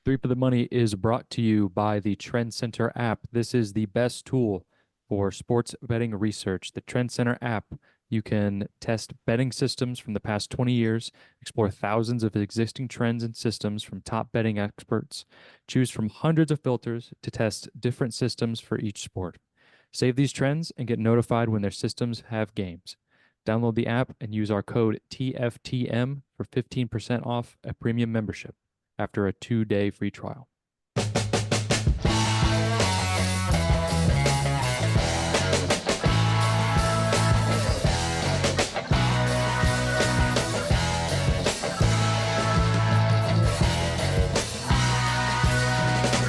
Three for the Money is brought to you by the Trend Center app. This is the best tool for sports betting research. The Trend Center app, you can test betting systems from the past 20 years, explore thousands of existing trends and systems from top betting experts, choose from hundreds of filters to test different systems for each sport. Save these trends and get notified when their systems have games. Download the app and use our code TFTM for 15% off a premium membership after a 2-day free trial.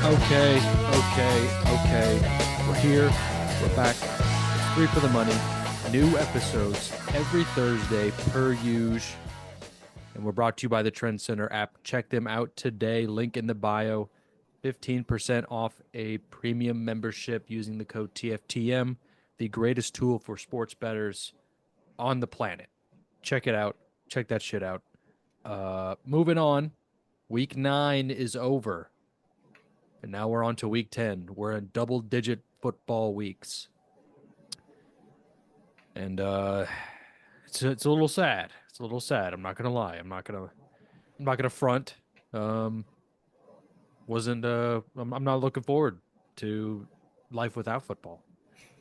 Okay. We're here. We're back. It's Three for the Money. New episodes every Thursday per usual. And we're brought to you by the Trend Center app. Check them out today. Link in the bio. 15% off a premium membership using the code TFTM. The greatest tool for sports bettors on the planet. Check it out. Check that shit out. Moving on. Week 9 is over. And now we're on to week 10. We're in double-digit football weeks. And it's a little sad. It's a little sad. I'm not gonna lie. I'm not gonna front. I'm not looking forward to life without football,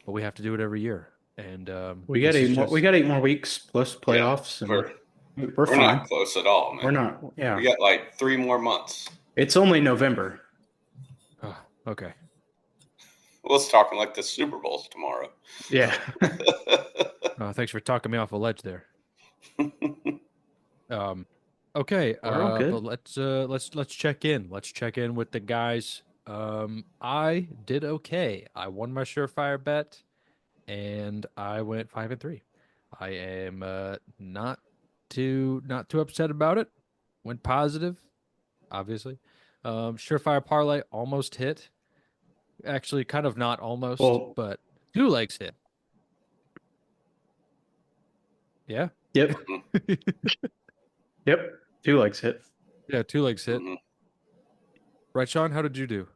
but we have to do it every year. And We got eight more. We got 8 more weeks plus Yeah, playoffs, and we're we're fine. not close at all, man. We're not. Yeah, We got like 3 more months. it's only November. oh, okay. Well, it's talking like the Super Bowl's tomorrow. Yeah. Thanks for talking me off a ledge there. Okay. We're all good. But let's check in. Let's check in with the guys. I did okay. I won my surefire bet, and I went 5-3. I am not too upset about it. Went positive, obviously. Surefire parlay almost hit. Actually, kind of not almost, but 2 legs hit. Yeah. Yep. Yep. 2 legs hit. Yeah, 2 legs hit. Mhm. Right, Sean? How did you do?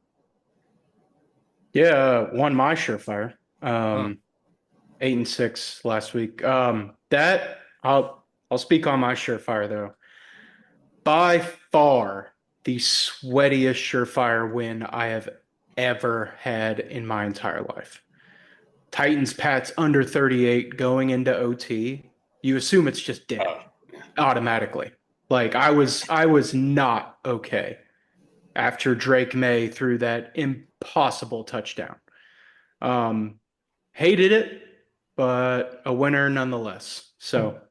Yeah, won my surefire. 8-6 last week. That I'll speak on my surefire though. By far the sweatiest surefire win I have ever had in my entire life. Titans Pats under 38 going into OT. You assume it's just dead automatically. Like I was not okay after Drake May threw that impossible touchdown. Hated it, but a winner nonetheless. So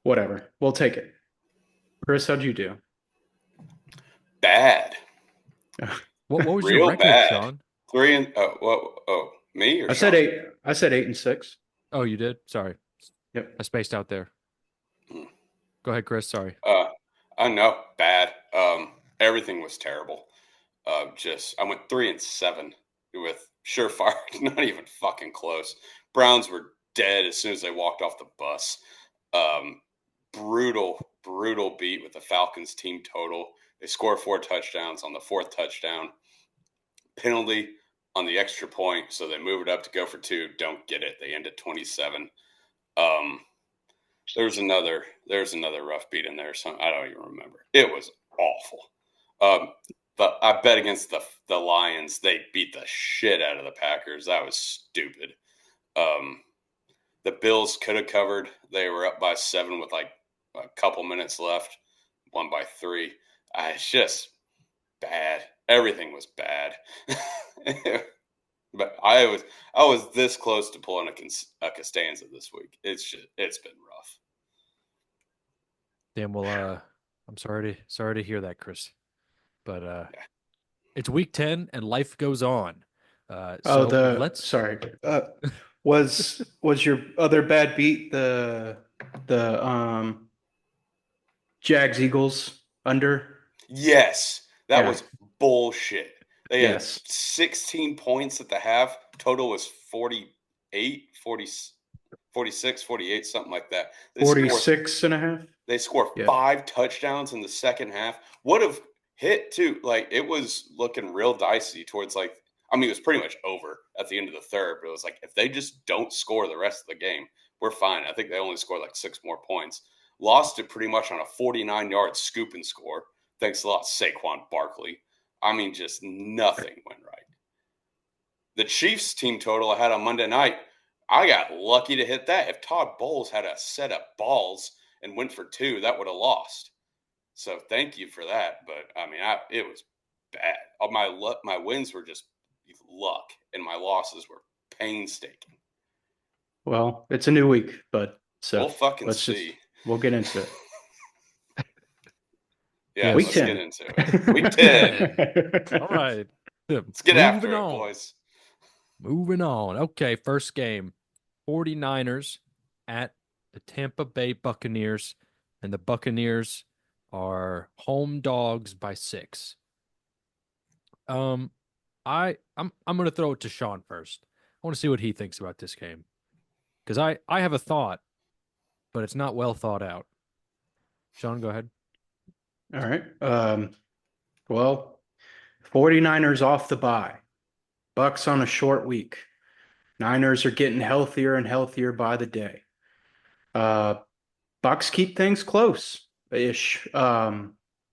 whatever. We'll take it. Chris, how'd you do? Bad. What was Real your record, bad. Sean? 3 and me or I said 8. I said 8-6. Oh, you did? Sorry. Yep. I spaced out there. Go ahead, Chris. Sorry. I know, bad. Everything was terrible. I went 3-7 with surefire, not even fucking close. Browns were dead as soon as they walked off the bus. Brutal beat with the Falcons team total. They score 4 touchdowns on the 4th touchdown. Penalty on the extra point, so they move it up to go for 2. Don't get it. They end at 27. There's another rough beat in there. So I don't even remember. It was awful. But I bet against the Lions. They beat the shit out of the Packers. That was stupid. The Bills could have covered. They were up by 7 with like a couple minutes left. Won by 3. It's just bad. Everything was bad. But I was this close to pulling a Costanza this week. It's been rough. Damn. Well, I'm sorry to hear that, Chris. But it's week 10 and life goes on. Sorry. Was your other bad beat the Jags Eagles under? Yes, that was bullshit. They had Yes. 16 points at the half. Total was 48, 40, 46, 48, something like that. They 46 and a half. They score Yeah. 5 touchdowns in the second half. What if hit too. Like it was looking real dicey towards like I mean, it was pretty much over at the end of the third, but it was like if they just don't score the rest of the game, we're fine. I think they only scored like 6 more points. Lost it pretty much on a 49-yard scoop and score. Thanks a lot, Saquon Barkley. I mean, just nothing went right. The Chiefs team total I had on Monday night, I got lucky to hit that. If Todd Bowles had a set of balls and went for 2, that would have lost. So thank you for that. But I mean, it was bad. All my wins were just luck, and my losses were painstaking. Well, it's a new week, but so We'll fucking let's see. we'll get into it. Yeah, Week let's 10. get into it. Week 10. All right. Let's get after it, boys. Moving on. Okay, first game. 49ers at the Tampa Bay Buccaneers, and the Buccaneers are home dogs by 6. I'm going to throw it to Sean first. I want to see what he thinks about this game. Cuz I have a thought, but it's not well thought out. Sean, go ahead. All right. Well, 49ers off the bye. Bucks on a short week. Niners are getting healthier and healthier by the day. Bucks keep things close-ish.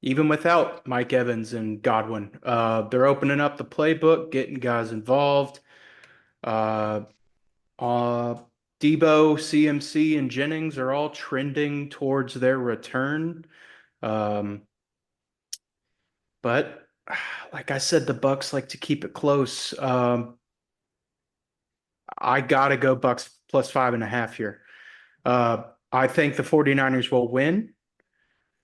Even without Mike Evans and Godwin. They're opening up the playbook, getting guys involved. Debo, CMC, and Jennings are all trending towards their return. But like I said, the Bucks like to keep it close. I gotta go Bucks plus 5.5 here. I think the 49ers will win.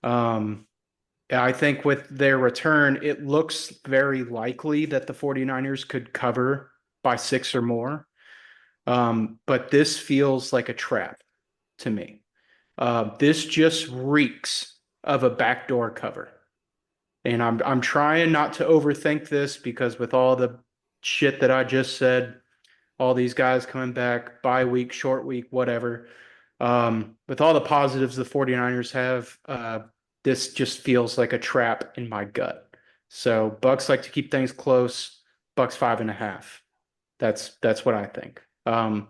I think with their return, it looks very likely that the 49ers could cover by 6 or more. But this feels like a trap to me. This just reeks of a backdoor cover. And I'm trying not to overthink this because with all the shit that I just said, all these guys coming back, bye week, short week, whatever. With all the positives the 49ers have, this just feels like a trap in my gut. So Bucks like to keep things close. Bucks 5.5. That's what I think. Well,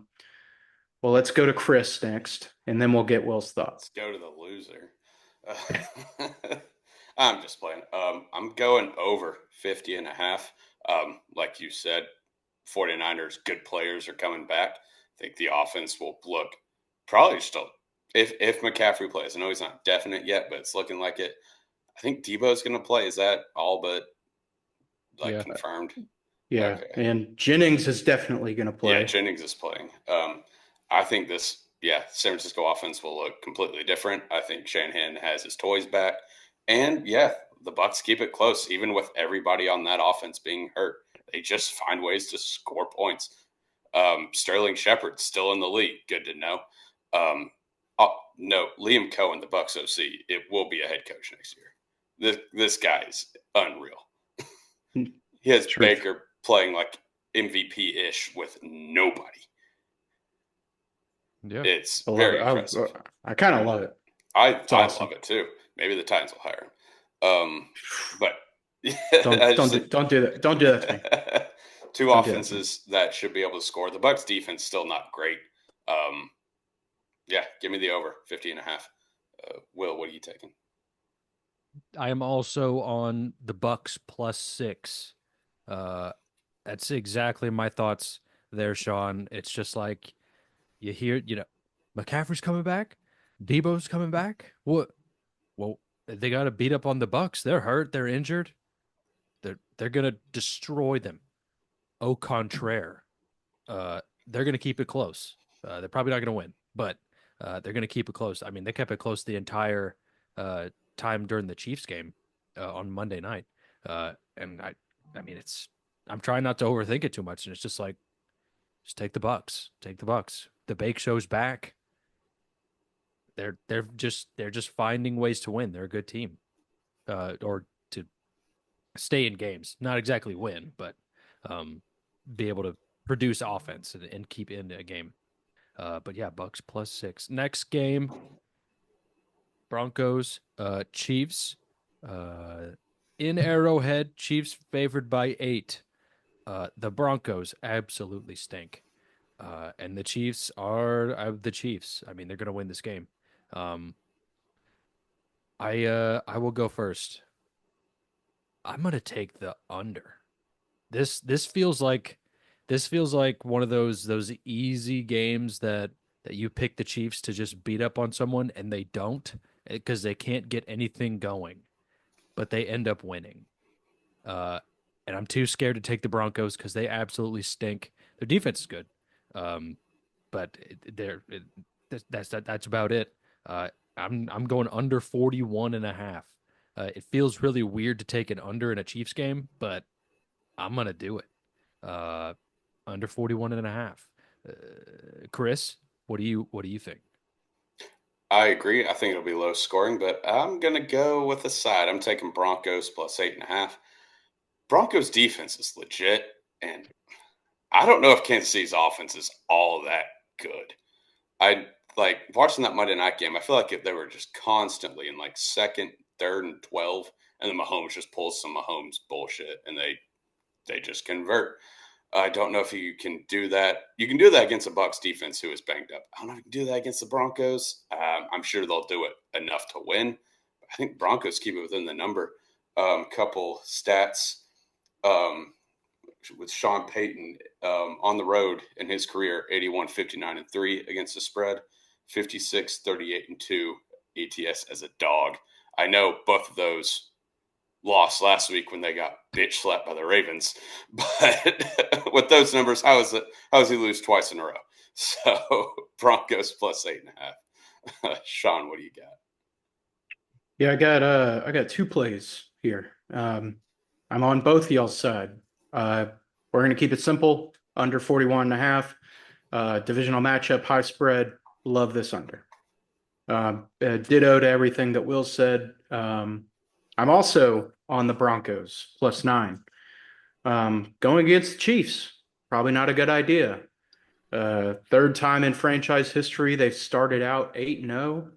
let's go to Chris next, and then we'll get Will's thoughts. Let's go to the loser. I'm just playing. I'm going over 50.5. Like you said, 49ers, good players are coming back. I think the offense will look probably still, if McCaffrey plays. I know he's not definite yet, but it's looking like it. I think Debo's going to play. Is that all but confirmed? Yeah, okay. And Jennings is definitely going to play. Yeah, Jennings is playing. I think San Francisco offense will look completely different. I think Shanahan has his toys back. And, the Bucs keep it close, even with everybody on that offense being hurt. They just find ways to score points. Sterling Shepard's still in the league. Good to know. No, Liam Cohen, the Bucs OC, it will be a head coach next year. This guy is unreal. He has Baker playing like MVP-ish with nobody. Yeah, it's very impressive. I kind of love it. I love it too. Maybe the Titans will hire him. But don't do that. Don't do that to me. Two offenses that should be able to score. The Bucs defense still not great. Give me the over 50.5. Will, what are you taking? I am also on the Bucs plus 6. That's exactly my thoughts there, Sean. It's just like you hear, McCaffrey's coming back, Debo's coming back. What? Well, they got to beat up on the Bucs. They're hurt. They're injured. They're gonna destroy them. Au contraire, they're gonna keep it close. They're probably not gonna win, but they're gonna keep it close. I mean, they kept it close the entire time during the Chiefs game on Monday night. And I mean, I'm trying not to overthink it too much, and it's just like, just take the Bucs. Take the Bucs. The Bake Show's back. They're just finding ways to win. They're a good team, or to stay in games. Not exactly win, but be able to produce offense and keep in a game. But yeah, Bucs plus 6. Next game, Broncos, Chiefs. in Arrowhead. Chiefs favored by 8. The Broncos absolutely stink. And the Chiefs are the Chiefs. I mean, they're going to win this game. Um, I will go first. I'm going to take the under. This feels like one of those easy games that you pick the Chiefs to just beat up on someone and they don't because they can't get anything going, but they end up winning. Uh, and I'm too scared to take the Broncos because they absolutely stink. Their defense is good, um, but that's about it. Uh, I'm going under 41 and a half. It feels really weird to take an under in a Chiefs game, but I'm gonna do it. Uh, Under 41 and a half. Chris, what do you think? I agree. I think it'll be low scoring, but I'm gonna go with the side. I'm taking Broncos plus 8.5. Broncos defense is legit, and I don't know if Kansas City's offense is all that good. I like watching that Monday night game. I feel like if they were just constantly in like second, third, and 12, and then Mahomes just pulls some Mahomes bullshit, and they just convert. I don't know if you can do that. You can do that against a Bucks defense who is banged up. I don't know if you can do that against the Broncos. I'm sure they'll do it enough to win. I think Broncos keep it within the number. Couple stats um, with Sean Payton on the road in his career: 81, 59, and 3 against the spread, 56, 38, and 2 ATS as a dog. I know both of those lost last week when they got bitch slapped by the Ravens. But with those numbers, how is it? How does he lose twice in a row? So Broncos plus 8.5. Sean, what do you got? Yeah, I got two plays here. I'm on both y'all's side. We're going to keep it simple, under 41 and a half. Divisional matchup, high spread. Love this under. Ditto to everything that Will said. I'm also on the Broncos plus 9. Going against the Chiefs, probably not a good idea. Third time in franchise history they've started out 8-0.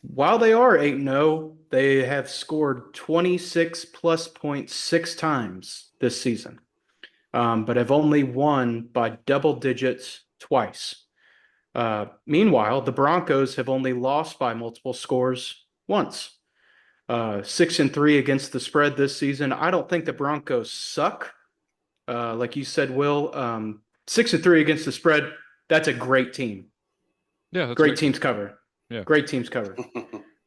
While they are 8-0, they have scored 26 plus points 6 times this season, but have only won by double digits twice. Meanwhile, the Broncos have only lost by multiple scores once. 6-3 against the spread this season. I don't think the Broncos suck. Like you said, Will, 6-3 against the spread. That's a great team. Yeah, that's Great teams cover. Yeah. Great teams cover.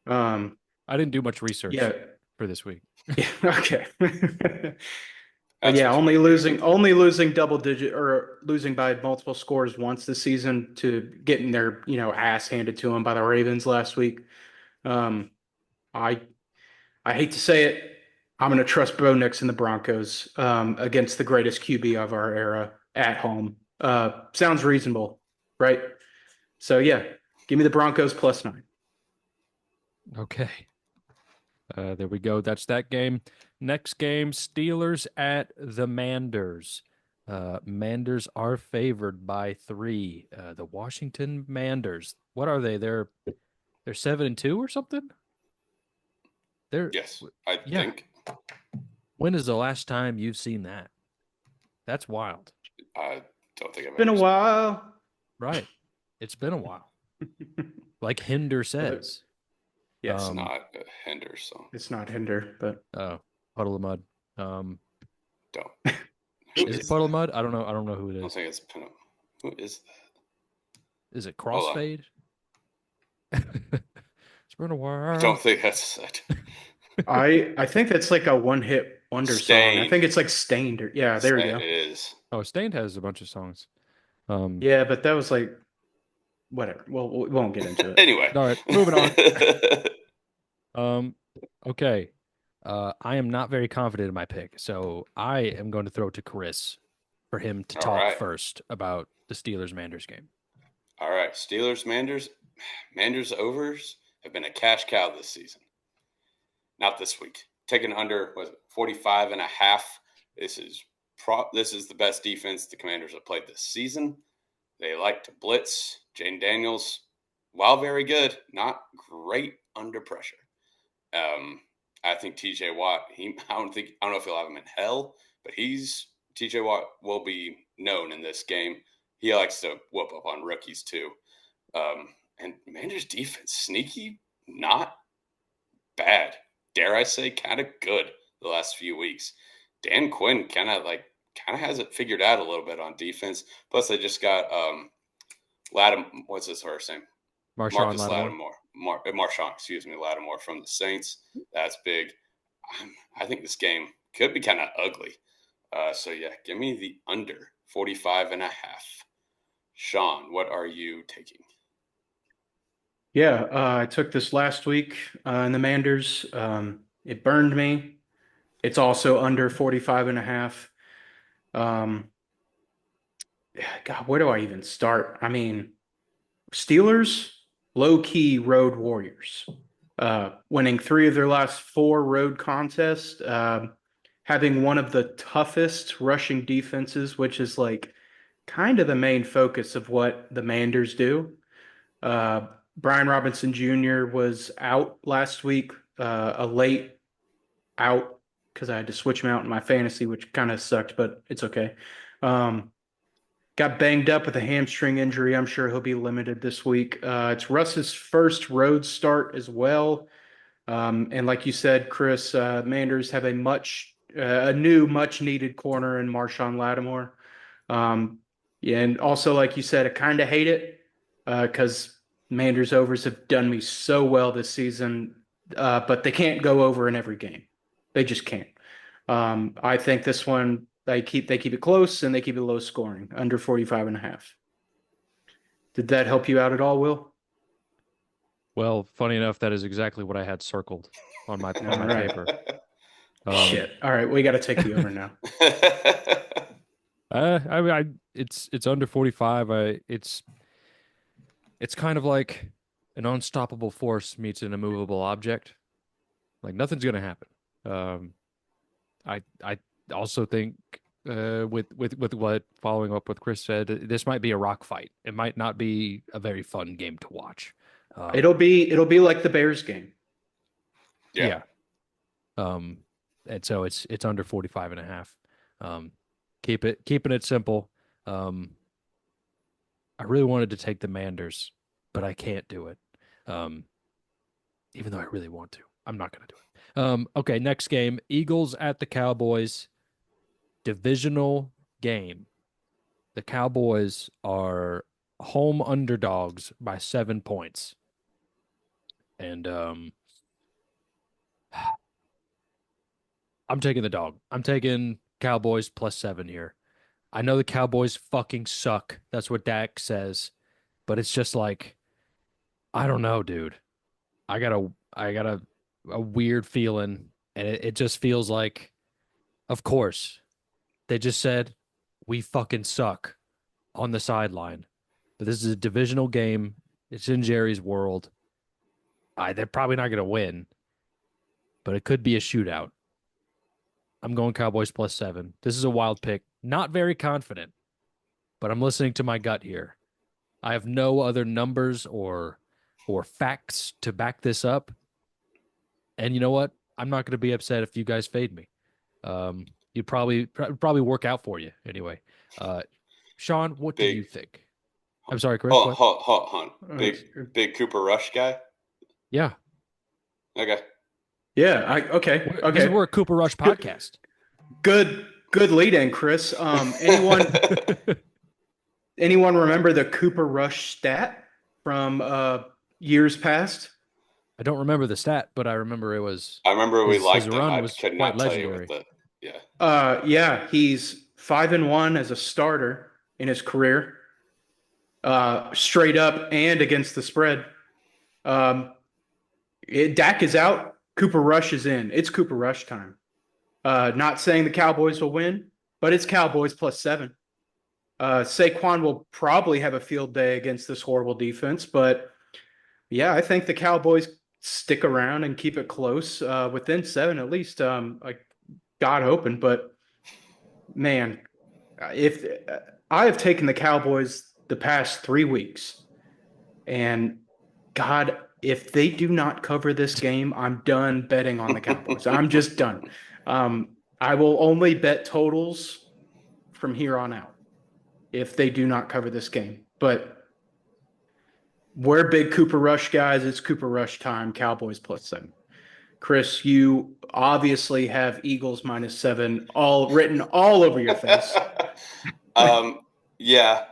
I didn't do much research Yeah. for this week. Yeah. Okay. But That's yeah, what you only losing double digit or losing by multiple scores once this season to getting their, ass handed to them by the Ravens last week. Um, I I hate to say it. I'm going to trust Bo Nix and the Broncos against the greatest QB of our era at home. Sounds reasonable, right? So yeah, give me the Broncos plus 9. Okay. There we go. That's that game. Next game, Steelers at the Manders. Manders are favored by 3. The Washington Manders. What are they? They're 7-2 or something? Yes, I Yeah. think. When is the last time you've seen that? That's wild. I don't think I've Been a ever seen while. Right. It's been a while. Like Hinder says. Yes, It's not a Hinder, so it's not Hinder, but Puddle of Mud. don't. Is it Puddle of Mud? I don't know. I don't know who it I don't is. think it's Pinot. Who is that? Is it Hold on. Crossfade? It's been a while. I don't think that's it. I think that's like a one-hit wonder song. I Stained. think it's like Stained. Yeah, there we It go. is. Oh, Stained has a bunch of songs. Yeah, but that was like whatever. Well, we won't get into it. Anyway. All right, moving on. Okay. I am not very confident in my pick, so I am going to throw it to Chris for him to All talk right. first about the Steelers Manders game. All right. Steelers, Manders. Manders overs have been a cash cow this season. Not this week. Taken under was 45 and a half. This is the best defense the Commanders have played this season. They like to blitz. Jane Daniels, while very good, not great under pressure. I think TJ Watt, I don't know if he'll have him in hell, but TJ Watt will be known in this game. He likes to whoop up on rookies too. And Commanders defense, sneaky, not bad. Dare I say, kind of good the last few weeks. Dan Quinn kind of has it figured out a little bit on defense. Plus, they just got what's his first name? Marshawn Marcus Lattimore. Lattimore from the Saints. That's big. I think this game could be kind of ugly. So yeah, give me the under 45.5. Sean, what are you taking? Yeah, I took this last week in the Manders. It burned me. It's also under 45.5. God, where do I even start? I mean, Steelers, low-key road warriors, winning 3 of their last 4 road contests, having one of the toughest rushing defenses, which is like kind of the main focus of what the Manders do. Brian Robinson Jr. was out last week, a late out because I had to switch him out in my fantasy, which kind of sucked, but it's okay. Got banged up with a hamstring injury. I'm sure he'll be limited this week. It's Russ's first road start as well. And like you said, Chris, Manders have a new, much needed corner in Marshawn Lattimore. Yeah, and also, like you said, I kind of hate it because Manders overs have done me so well this season, but they can't go over in every game. They just can't. I think this one they keep it close and they keep it low scoring, under 45.5. Did that help you out at all, Will? Well, funny enough, that is exactly what I had circled on my right. paper. Shit. All right, we got to take the over now. It's under 45. It's kind of like an unstoppable force meets an immovable object. Like nothing's gonna happen. I also think with what following up what Chris said, this might be a rock fight. It might not be a very fun game to watch. It'll be like the Bears game. Yeah. And so it's under 45.5. Keeping it simple. I really wanted to take the Manders, but I can't do it. Even though I really want to. I'm not going to do it. Okay, next game. Eagles at the Cowboys. Divisional game. The Cowboys are home underdogs by 7 points. And I'm taking the dog. I'm taking Cowboys +7 here. I know the Cowboys fucking suck. That's what Dak says. But it's just like, I don't know, dude. I got a weird feeling, and it just feels like, of course, they just said, we fucking suck on the sideline. But this is a divisional game. It's in Jerry's world. They're probably not going to win, but it could be a shootout. I'm going Cowboys +7. This is a wild pick. Not very confident, but I'm listening to my gut here. I have no other numbers or facts to back this up. And you know what? I'm not going to be upset if you guys fade me. You'd probably work out for you anyway. Sean, what do you think? I'm sorry, Chris. Hold on. Big Cooper Rush guy? Yeah. Okay. Yeah. Okay. We're a Cooper Rush podcast. Good lead in, Chris. Anyone remember the Cooper Rush stat from years past? I don't remember the stat, but I remember it was. I remember we liked his him. run I was could quite not tell you legendary. Yeah, he's 5-1 as a starter in his career, straight up and against the spread. Dak is out. Cooper Rush is in. It's Cooper Rush time. Not saying the Cowboys will win, but it's Cowboys +7. Saquon will probably have a field day against this horrible defense, but yeah, I think the Cowboys stick around and keep it close, within 7 at least. God hoping, but man, if I have taken the Cowboys the past 3 weeks, and God, if they do not cover this game, I'm done betting on the Cowboys. I'm just done. I will only bet totals from here on out if they do not cover this game. But we're big Cooper Rush guys. It's Cooper Rush time. Cowboys +7. Chris, you obviously have Eagles -7 all written all over your face. Yeah.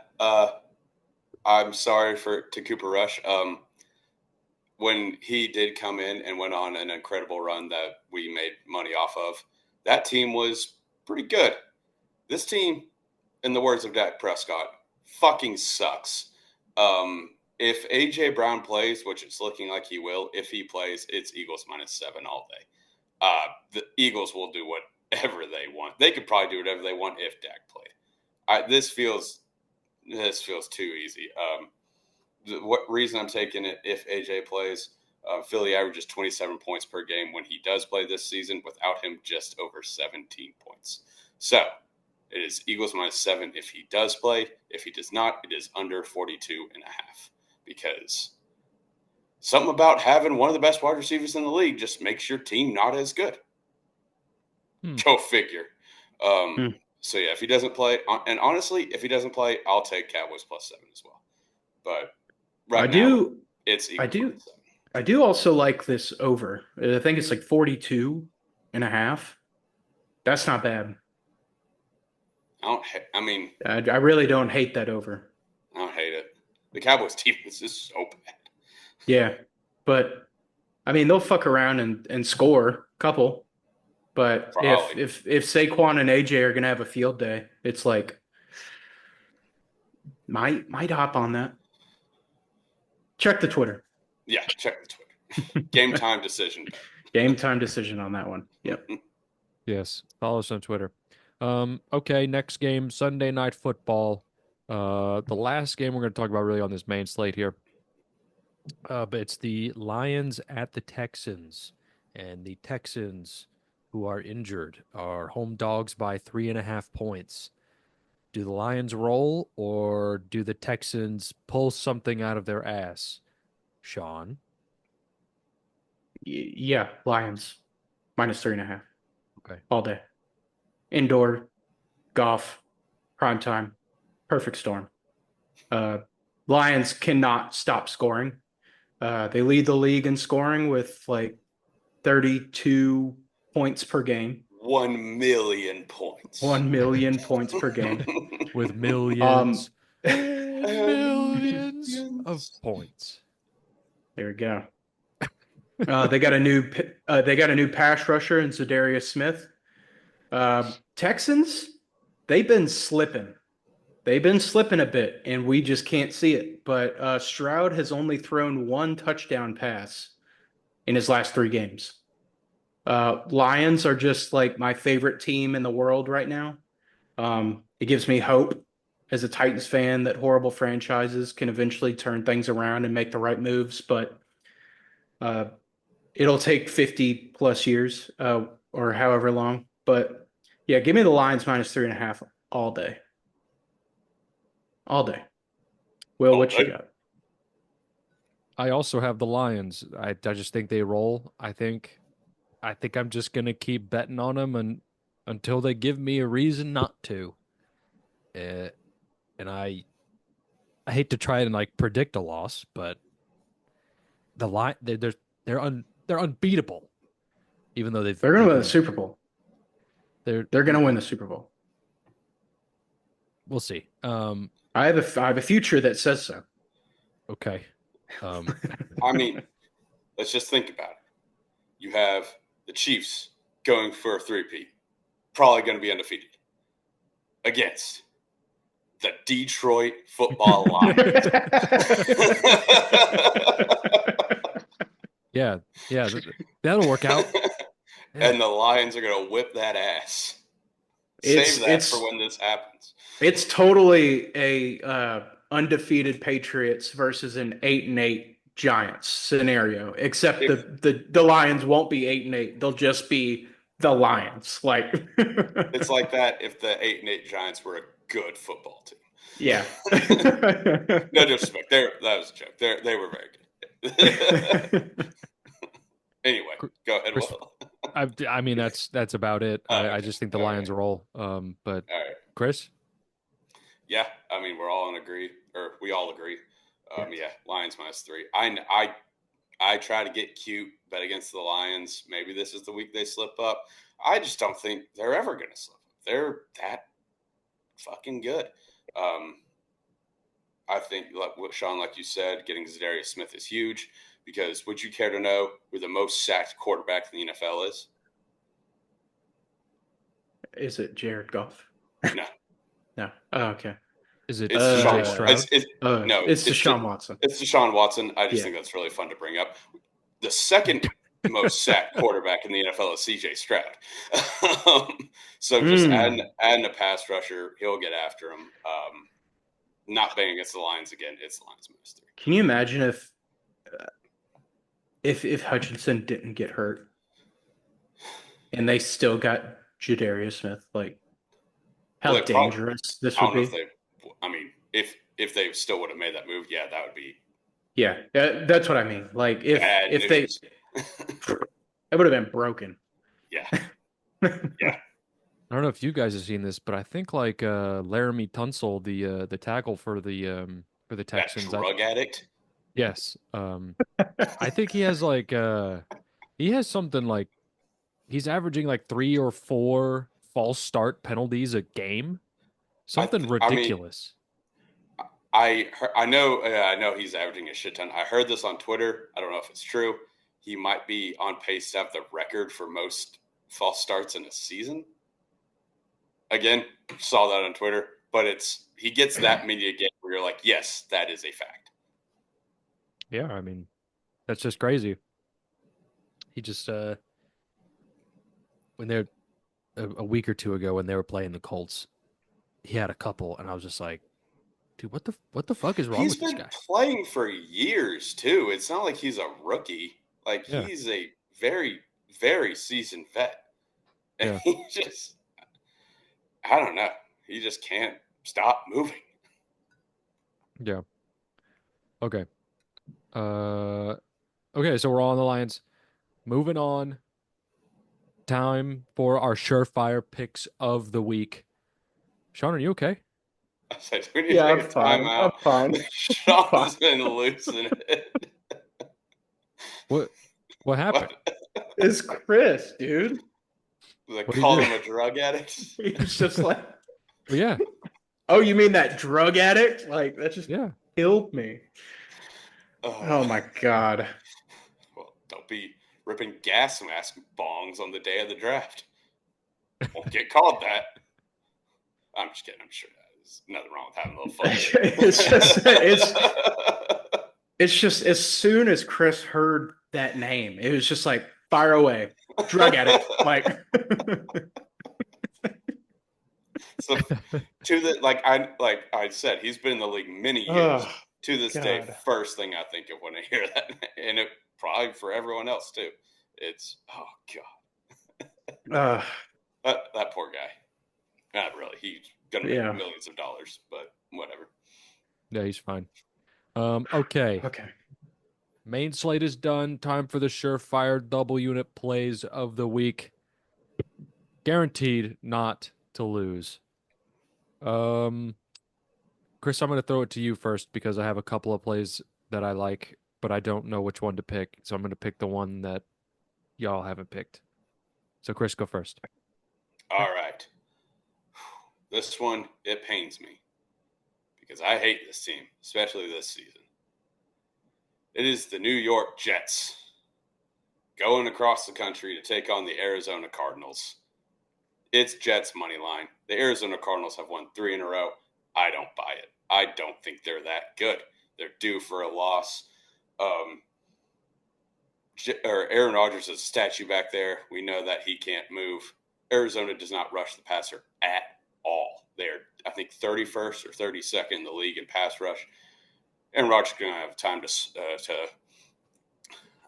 I'm sorry to Cooper Rush. When he did come in and went on an incredible run that we made money off of, that team was pretty good. This team, in the words of Dak Prescott, fucking sucks. If A.J. Brown plays, which it's looking like he will, if he plays, it's Eagles -7 all day. The Eagles will do whatever they want. They could probably do whatever they want if Dak played. This feels too easy. What reason I'm taking it if AJ plays? Philly averages 27 points per game when he does play this season. Without him, just over 17 points. So it is Eagles -7 if he does play. If he does not, it is under 42.5. Because something about having one of the best wide receivers in the league just makes your team not as good. Go figure. So yeah, if he doesn't play, and honestly, if he doesn't play, I'll take Cowboys +7 as well. But now, it's Eagles I do also like this over. I think it's like 42.5. That's not bad. I really don't hate that over. I don't hate it. The Cowboys defense is so bad. Yeah, but I mean they'll fuck around and score a couple. But Probably. if Saquon and AJ are gonna have a field day, it's like might hop on that. Check the Twitter. Yeah, check the Twitter. Game time decision. Game time decision on that one. Yep. Yes. Follow us on Twitter. Okay, next game, Sunday Night Football. The last game we're going to talk about really on this main slate here. But it's the Lions at the Texans. And the Texans, who are injured, are home dogs by 3.5 points. Do the Lions roll, or do the Texans pull something out of their ass? Sean? Yeah, Lions -3.5. Okay. All day. Indoor, golf, prime time, perfect storm. Lions cannot stop scoring. They lead the league in scoring with like 32 points per game. 1 million points. 1 million points per game. With millions of points. There we go. They got a new pass rusher in Zadarius Smith. Texans, they've been slipping. They've been slipping a bit, and we just can't see it. But Stroud has only thrown 1 touchdown pass in his last 3 games. Lions are just like my favorite team in the world right now. It gives me hope as a Titans fan that horrible franchises can eventually turn things around and make the right moves, but it'll take 50 plus years or however long. But yeah, give me the Lions -3.5 all day. All day. Will, what you got? I also have the Lions. I just think they roll. I think I'm just gonna keep betting on them until they give me a reason not to. And I hate to try and like predict a loss, but they're unbeatable. Even though they're gonna win the Super Bowl. They're gonna win the Super Bowl. We'll see. I have a future that says so. Okay. I mean, let's just think about it. You have the Chiefs going for a 3-peat, probably going to be undefeated against the Detroit Football Lions. Yeah, that'll work out. Yeah. And the Lions are going to whip that ass. Save that for when this happens. It's totally a undefeated Patriots versus an 8-8 Giants scenario, except the Lions won't be 8-8. They'll just be the Lions. Like it's like that if the 8-8 Giants were a good football team. Yeah. No disrespect. That was a joke. They were very good. Anyway, go ahead, Chris- Will. I mean, that's about it. I just think the Okay. Lions roll. But All right. Chris, Yeah, I mean, we all agree. Yes. Lions -3. I try to get cute, bet against the Lions. Maybe this is the week they slip up. I just don't think they're ever going to slip up. They're that fucking good. I think, Sean, like you said, getting Zadarius Smith is huge because would you care to know who the most sacked quarterback in the NFL is? Is it Jared Goff? No. No. Oh, okay. is it It's CJ Deshaun. Stroud? No, it's Deshaun Watson. It's Deshaun Watson. I just Yeah. think that's really fun to bring up. The second most sacked quarterback in the NFL is CJ Stroud. So just adding a pass rusher, he'll get after him. Not betting against the Lions again. It's the Lions -3. Can you imagine if Hutchinson didn't get hurt and they still got Jadarius Smith? Like, how Well, dangerous this I would don't know be. if they. I mean, if they still would have made that move, yeah, that would be Yeah, that's what I mean. Like, bad if they, news. it would have been broken. Yeah. I don't know if you guys have seen this, but I think like Laramie Tunsil, the tackle for the That Texans. drug addict. Yes. I think he has like he has something like he's averaging like 3 or 4 false start penalties a game. Something I mean, ridiculous. I know he's averaging a shit ton. I heard this on Twitter. I don't know if it's true. He might be on pace to have the record for most false starts in a season. Again, saw that on Twitter, but he gets that many a game where you're like, yes, that is a fact. Yeah, I mean, that's just crazy. He just when they're a week or two ago when they were playing the Colts, he had a couple, and I was just like, dude, what the fuck is wrong He's with this been guy? playing for years too. It's not like he's a rookie. Like Yeah. he's a very, very seasoned vet. And Yeah. he just I don't know. He just can't stop moving. Yeah. Okay. Okay, so we're all on the Lions. Moving on. Time for our surefire picks of the week. Sean, are you okay? I said, we need Yeah, to I'm take a fine. I'm timeout. fine. Sean's been losing it. What happened? It's Chris, dude. Like, What do you call do? him a drug addict. He's just like, Well, yeah. oh, you mean that drug addict? Like, that just Yeah. killed me. Oh my god. Well, don't be ripping gas mask bongs on the day of the draft. Won't get called that. I'm just kidding. I'm sure there's nothing wrong with having a little fun. It's just as soon as Chris heard that name, it was just like fire away, drug addict. Like, So I said, he's been in the league many years. oh, To this day, God. first thing I think of when I hear that, and it probably for everyone else too. It's God, that poor guy. Not really. He's gonna make Yeah. millions of dollars, but whatever. Yeah, he's fine. Okay. okay. Main slate is done. Time for the surefire double unit plays of the week. Guaranteed not to lose. Chris, I'm going to throw it to you first because I have a couple of plays that I like, but I don't know which one to pick. So I'm going to pick the one that y'all haven't picked. So Chris, go first. All right. This one, it pains me because I hate this team, especially this season. It is the New York Jets going across the country to take on the Arizona Cardinals. It's Jets money line. The Arizona Cardinals have won 3 in a row. I don't buy it. I don't think they're that good. They're due for a loss. Aaron Rodgers is a statue back there. We know that he can't move. Arizona does not rush the passer at all. They're, I think, 31st or 32nd in the league in pass rush. Aaron Rodgers is going to have time to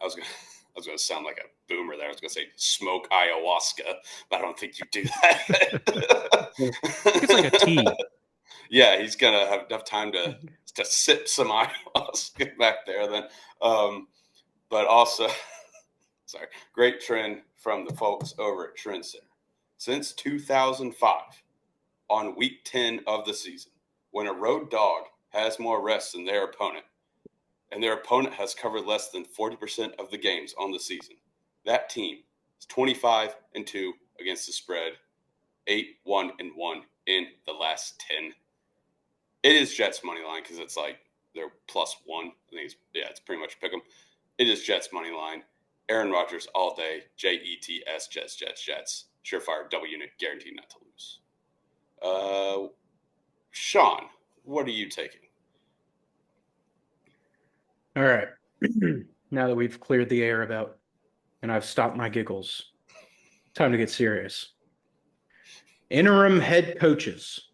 I was going to sound like a boomer there. I was going to say smoke ayahuasca, but I don't think you do that. It's like a tea. Yeah, he's gonna have enough time to sip some ayahuasca back there then. But also, sorry, great trend from the folks over at Trend Center. Since 2005, on week 10 of the season, when a road dog has more rests than their opponent, and their opponent has covered less than 40% of the games on the season, that team is 25-2 against the spread, 8-1-1 in the last 10. It is Jets money line because it's like they're +1. I think it's pretty much pick 'em. It is Jets money line. Aaron Rodgers all day. Jets, Jets, Jets, Jets. Surefire double unit, guaranteed not to lose. Sean, what are you taking? All right. Now that we've cleared the air about and I've stopped my giggles, time to get serious. Interim head coaches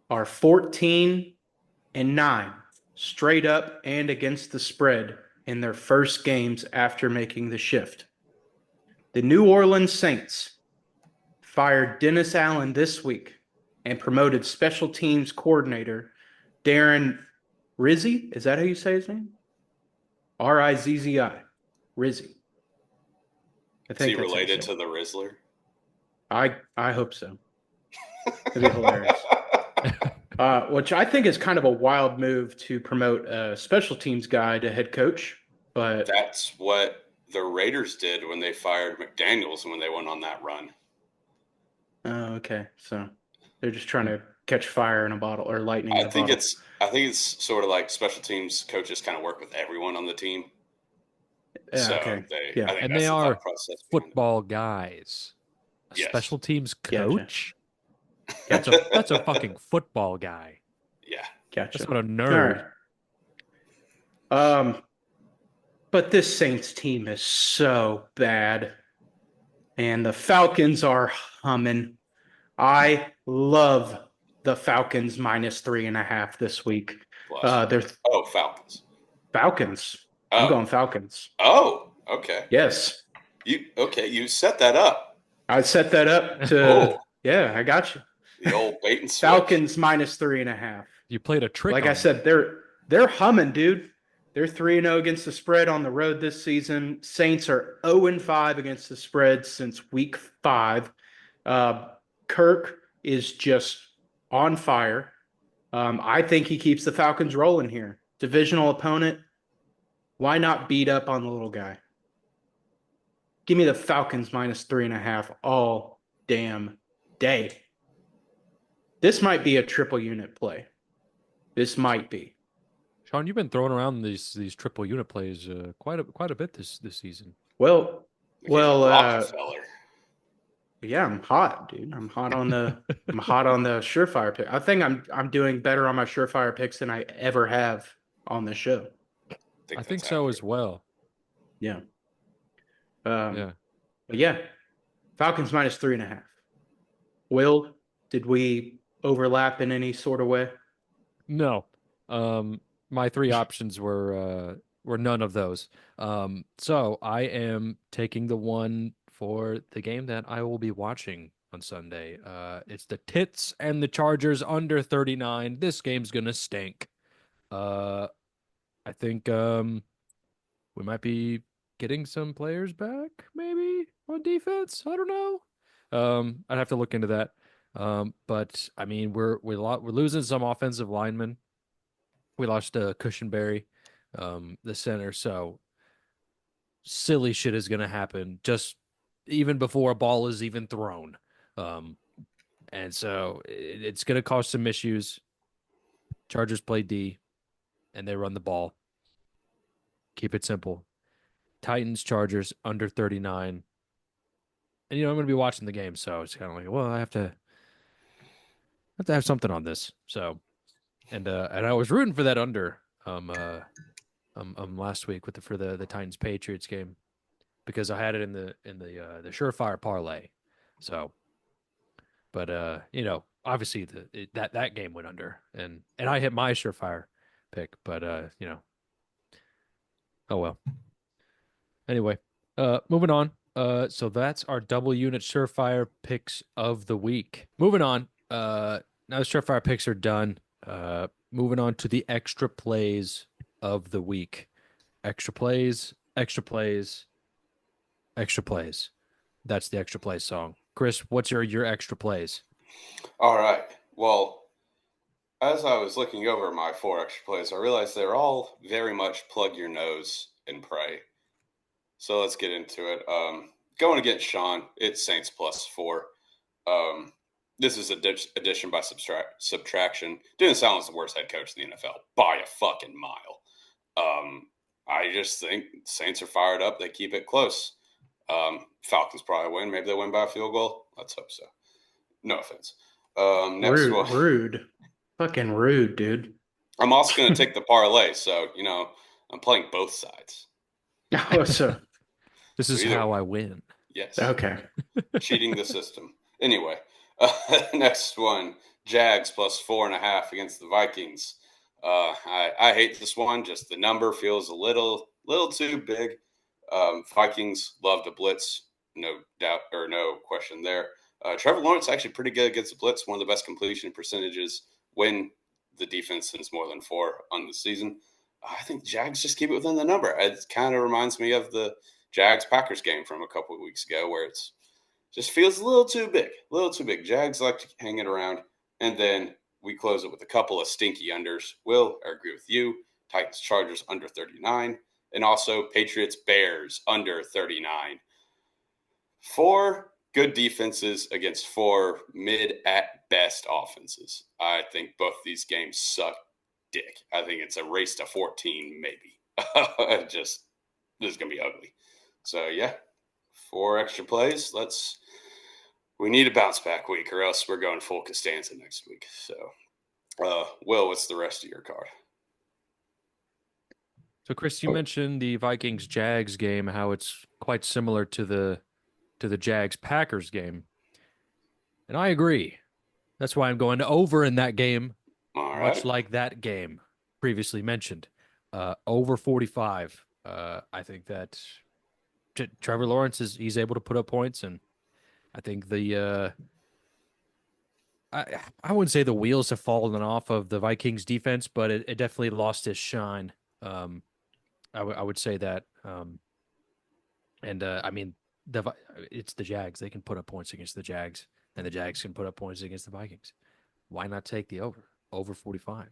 are 14-9 straight up and against the spread in their first games after making the shift. The New Orleans Saints fired Dennis Allen this week and promoted special teams coordinator Darren Rizzi. Is that how you say his name? Rizzi. Rizzi. Is he related to the Rizzler? I hope so. That'd be hilarious. Which I think is kind of a wild move to promote a special teams guy to head coach. But that's what the Raiders did when they fired McDaniels when they went on that run. Oh, okay. So they're just trying to catch fire in a bottle or lightning in a bottle. I think it's sort of like special teams coaches kind of work with everyone on the team. Yeah, so okay. They are football guys. A special teams coach? Gotcha. That's a fucking football guy. Yeah. Gotcha. That's what a nerd. Right. But this Saints team is so bad. And the Falcons are humming. I love the Falcons -3.5 this week. Falcons. Falcons. I'm going Falcons. Oh, okay. Yes. You set that up. I set that up to yeah, I got you. The old bait and switch. Falcons -3.5. You played a trick. Like I said, they're humming, dude. They're 3-0 against the spread on the road this season. Saints are 0-5 against the spread since week 5. Kirk is just on fire. I think he keeps the Falcons rolling here. Divisional opponent. Why not beat up on the little guy? Give me the Falcons -3.5 all damn day. This might be a triple unit play. This might be. Sean, you've been throwing around these triple unit plays quite a bit this season. Well, Rockefeller. Yeah, I'm hot, dude. I'm hot on the surefire pick. I think I'm doing better on my surefire picks than I ever have on the show. I think so as well. Yeah. But yeah, Falcons -3.5. Will, did we overlap in any sort of way? No. My three options were none of those. So I am taking the one for the game that I will be watching on Sunday. It's the Tits and the Chargers under 39. This game's gonna stink. I think we might be getting some players back, maybe on defense. I don't know. I'd have to look into that. But I mean, we're losing some offensive linemen. We lost Cushenberry, the center. So silly shit is going to happen just even before a ball is even thrown. And so it's going to cause some issues. Chargers play D and they run the ball. Keep it simple. Titans, Chargers under 39. And, I'm going to be watching the game. So it's kind of like, well, I have to have something on this. So, and I was rooting for that under last week for the Titans Patriots game because I had it in the surefire parlay. So, but obviously that game went under and I hit my surefire pick, but oh well. Anyway, moving on. So that's our double unit surefire picks of the week. Moving on. now the Surefire picks are done. Moving on to the extra plays of the week. Extra plays, extra plays, extra plays. That's the extra play song. Chris, what's your extra plays? All right. Well, as I was looking over my 4 extra plays, I realized they're all very much plug your nose and pray. So let's get into it. Going against Sean, it's Saints +4. This is addition by subtraction. Didn't sound like the worst head coach in the NFL by a fucking mile. I just think Saints are fired up. They keep it close. Falcons probably win. Maybe they win by a field goal. Let's hope so. No offense. Next Rude, one. rude. Fucking rude, dude. I'm also going to take the parlay. So, I'm playing both sides. Oh, so This is either- how I win. Yes. okay. Cheating the system. Anyway, next one. Jags +4.5 against the Vikings. I hate this one. Just the number feels a little too big. Vikings love to blitz, no doubt or no question there. Trevor Lawrence actually pretty good against the blitz. One of the best completion percentages when the defense sends more than 4 on the season. I think the Jags just keep it within the number. It kind of reminds me of the Jags-Packers game from a couple of weeks ago where it's just feels a little too big. Jags like to hang it around. And then we close it with a couple of stinky unders. Will, I agree with you. Titans, Chargers under 39. And also Patriots, Bears under 39. 4 good defenses against 4 mid at best offenses. I think both these games suck dick. I think it's a race to 14, maybe. This is going to be ugly. So, yeah, 4 extra plays. We need a bounce back week or else we're going full Costanza next week. So, Will, what's the rest of your card? So, Chris, you mentioned the Vikings Jags game, how it's quite similar to the Jags Packers game, and I agree. That's why I'm going over in that game, All right. much like that game previously mentioned. Over 45. I think that Trevor Lawrence he's able to put up points, and I think I wouldn't say the wheels have fallen off of the Vikings defense, but it definitely lost its shine. I would say that. I mean, it's the Jags. They can put up points against the Jags, and the Jags can put up points against the Vikings. Why not take the over 45?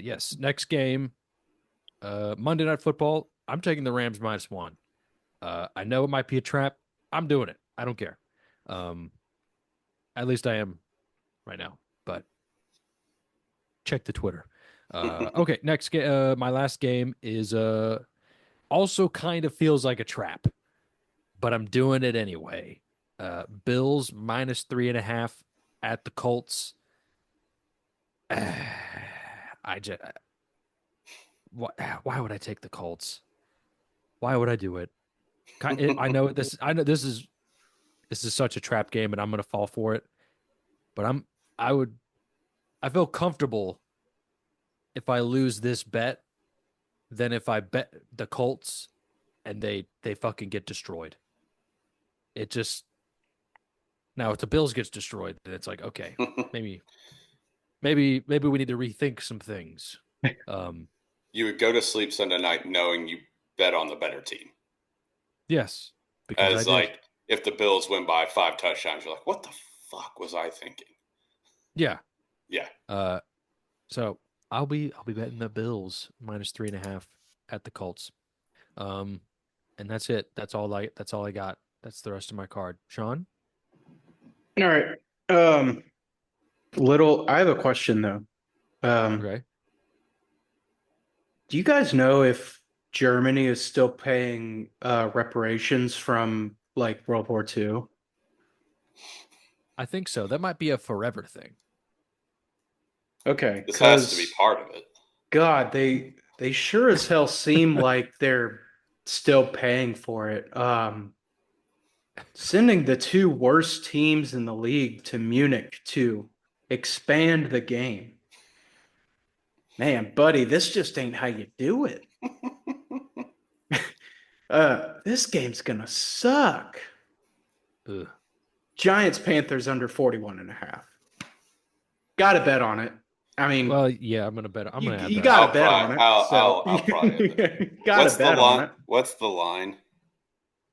Yes. Next game, Monday Night Football. I'm taking the Rams -1. I know it might be a trap. I'm doing it. I don't care. At least I am right now. But check the Twitter. Okay, next game. My last game is also kind of feels like a trap, but I'm doing it anyway. Bills -3.5 at the Colts. Why would I take the Colts? Why would I do it? I know this is such a trap game, and I'm going to fall for it. But I feel comfortable if I lose this bet than if I bet the Colts and they fucking get destroyed. It just now if the Bills gets destroyed, then it's like, okay, maybe we need to rethink some things. You would go to sleep Sunday night knowing you bet on the better team. Yes, because As like if the Bills win by 5 touchdowns, you're like, what the fuck was I thinking? Yeah. Yeah. So I'll be betting the Bills -3.5 at the Colts. And that's it. That's all I got. That's the rest of my card. Sean? All right. I have a question though. Okay. Do you guys know if Germany is still paying reparations from like World War II? I think so. That might be a forever thing. Okay. This has to be part of it. God, they sure as hell seem like they're still paying for it. Sending the 2 worst teams in the league to Munich to expand the game. Man, buddy, this just ain't how you do it. This game's gonna suck. Ugh. Giants Panthers under 41.5. Gotta bet on it. I mean, Well, yeah, I'm gonna bet. I'm gonna add you that. gotta bet on it. I'll probably have that. Gotta What's the bet on line? it. What's the line?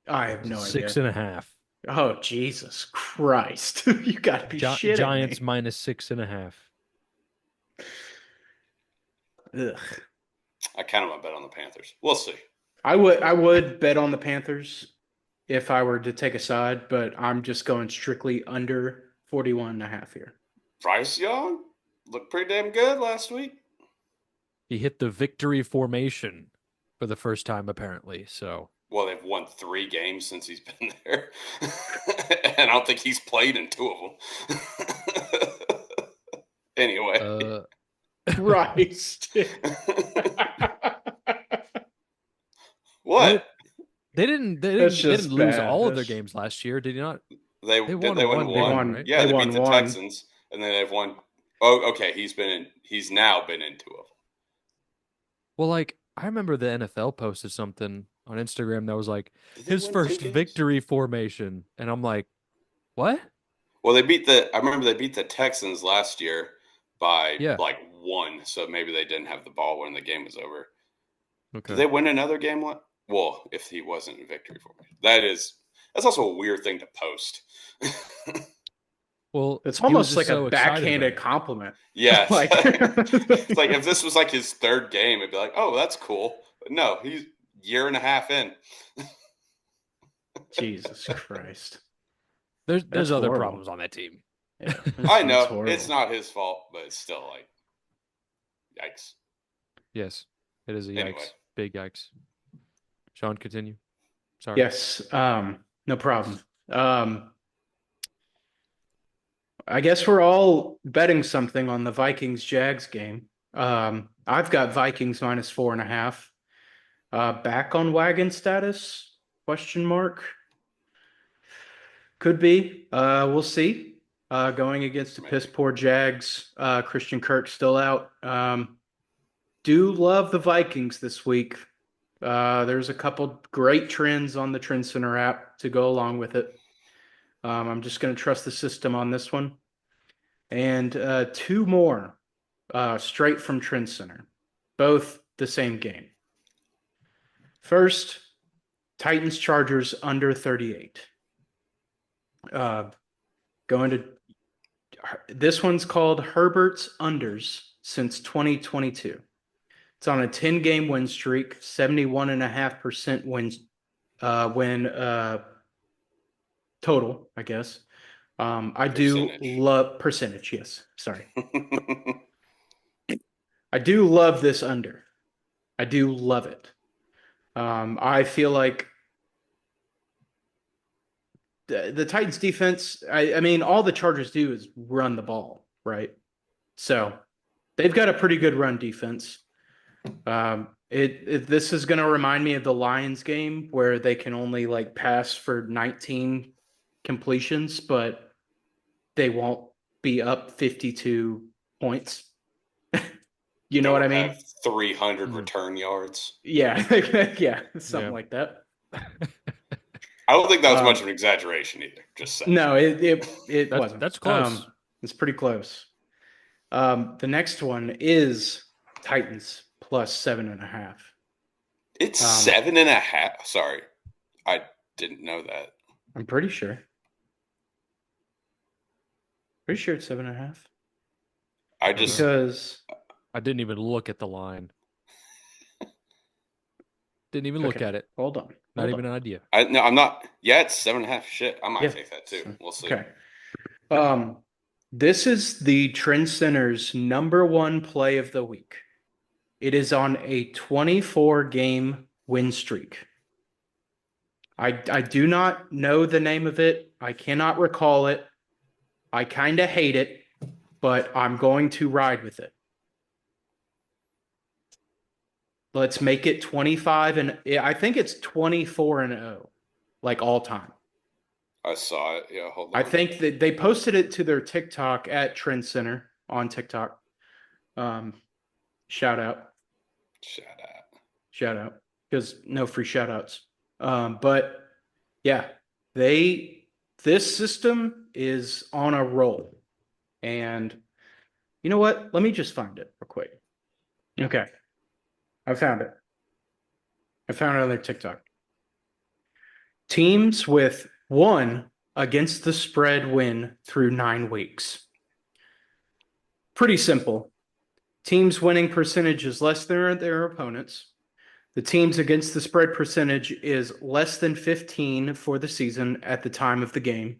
I have no Six idea. and a half. Oh, Jesus Christ. You gotta be shitting Giants me. minus 6.5. Ugh. I kind of want to bet on the Panthers. We'll see. I would bet on the Panthers if I were to take a side, but I'm just going strictly under 41 and a half here. Bryce Young looked pretty damn good last week. He hit the victory formation for the first time, apparently. So, Well, they've won 3 games since he's been there. And I don't think he's played in 2 of them. Anyway. Christ. What? They didn't That's just lose bad. all of their That's- games last year, did you not? They They won, won one one. big one, won. right? Yeah, They they won beat the one. Texans, and then they've won. Oh, okay. He's now been in 2 of them. Well, like I remember the NFL posted something on Instagram that was like Did they his win 2 first games? victory formation, and I'm like, what? Well, I remember they beat the Texans last year by Yeah. like 1, so maybe they didn't have the ball when the game was over. Okay. Did they win another game? Well, if he wasn't in victory formation, that's also a weird thing to post. Well, It's he was almost just like so a excited backhanded about it. compliment. Yes. Like- It's like if this was like his 3rd game, it'd be like, oh, that's cool. But no, he's year and a half in. Jesus Christ. There's That's other horrible. problems on that team. Yeah, I that's know horrible. it's not his fault, but it's still like, yikes. Yes, it is a yikes. Anyway. Big yikes. Sean, continue. Sorry. Yes, no problem. I guess we're all betting something on the Vikings-Jags game. I've got Vikings minus 4.5. Back on wagon status? Question mark. Could be. We'll see. Going against the piss poor Jags. Christian Kirk still out. Do love the Vikings this week. There's a couple great trends on the Trend Center app to go along with it. I'm just going to trust the system on this one. And 2 more straight from Trend Center, both the same game. First, Titans Chargers under 38. Going to this one's called Herbert's Unders since 2022. It's on a 10-game win streak, 71.5% win total, I guess. I do Percentage. love percentage. Yes, sorry. I do love this under. I do love it. I feel like the Titans defense, I mean, all the Chargers do is run the ball, right? So they've got a pretty good run defense. This is going to remind me of the Lions game where they can only like pass for 19 completions, but they won't be up 52 points. You know what I mean? 300 return yards. Yeah, yeah, something like that. I don't think that was much of an exaggeration either. Just saying. No, it wasn't. That's close. It's pretty close. The next one is Titans plus 7.5. It's 7.5. Sorry, I didn't know that. I'm pretty sure. Pretty sure it's 7.5. Because I didn't even look at the line. Didn't even look at it. Hold on. Not even an idea. No, I'm not. Yeah, it's 7.5. Shit, I might take that too. We'll see. Okay. This is the Trend Center's #1 play of the week. It is on a 24-game win streak. I do not know the name of it. I cannot recall it. I kind of hate it, but I'm going to ride with it. Let's make it 25, and I think it's 24-0, like all time. I saw it. Yeah, hold on. I think that they posted it to their TikTok at Trend Center on TikTok. Shout out. Because no free shout outs. But yeah, this system is on a roll. And You know what? Let me just find it real quick. Okay. I found it. I found it on their TikTok. Teams with one against the spread win through 9 weeks. Pretty simple. Teams' winning percentage is less than their opponents. The teams against the spread percentage is less than 15 for the season at the time of the game.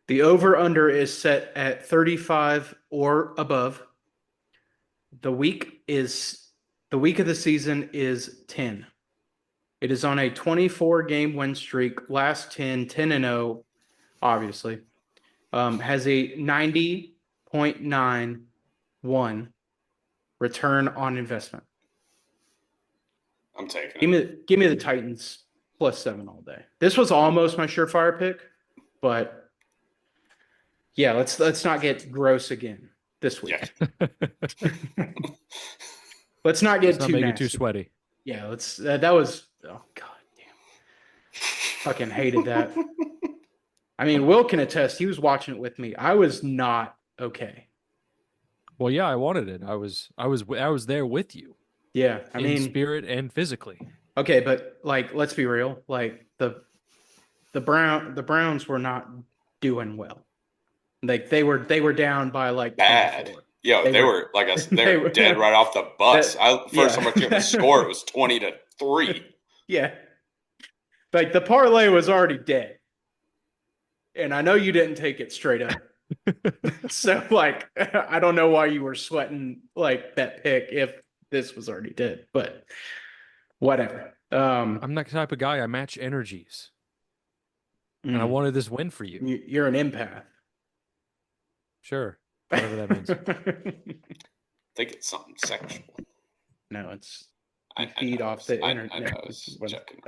The over-under is set at 35 or above. The week of the season is 10. It is on a 24-game win streak. Last 10, 10-0, obviously. Has a 90.91 return on investment. I'm taking it. Give me the Titans +7 all day. This was almost my surefire pick, but yeah, let's not get gross again this week. Yeah. Let's not get Let's not too make it nasty. too sweaty. Yeah, let's. That was. Oh god damn! Fucking hated that. I mean, Will can attest. He was watching it with me. I was not okay. Well, yeah, I wanted it. I was there with you Yeah, I in mean, spirit and physically. okay, but like, let's be real. Like the Browns were not doing well. Like they were down by like Bad. 24. Yo, they were like they were dead right off the bus. First time I checked the score, it was 20-3. Yeah. Like the parlay was already dead. And I know you didn't take it straight up. So like I don't know why you were sweating like that pick if this was already dead, but whatever. I'm that type of guy. I match energies, and I wanted this win for you. You're an empath. Sure, whatever that means. I think it's something sexual. No, it's I feed know, off the internet. I know, I was joking.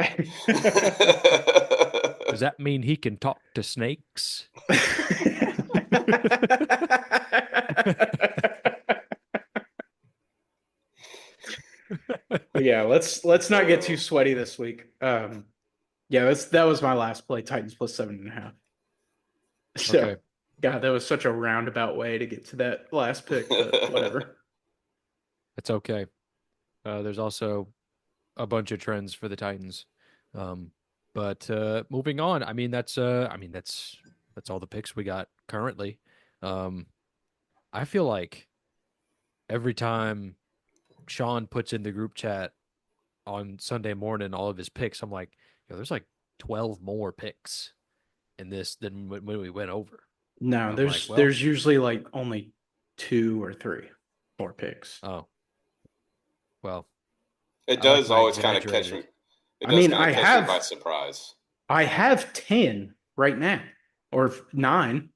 Does that mean he can talk to snakes? Yeah, let's not get too sweaty this week. Yeah, that was my last play. Titans +7.5. So, Okay. God, that was such a roundabout way to get to that last pick. But whatever. It's okay. There's also a bunch of trends for the Titans. But moving on, I mean that's all the picks we got currently. I feel like every time Sean puts in the group chat on Sunday morning all of his picks, I'm like, there's like 12 more picks in this than when we went over. No, there's usually like only 2 or 3 more picks. Oh, well, it does always kind of catch me. I mean, I have by surprise. I have 10 right now, or 9.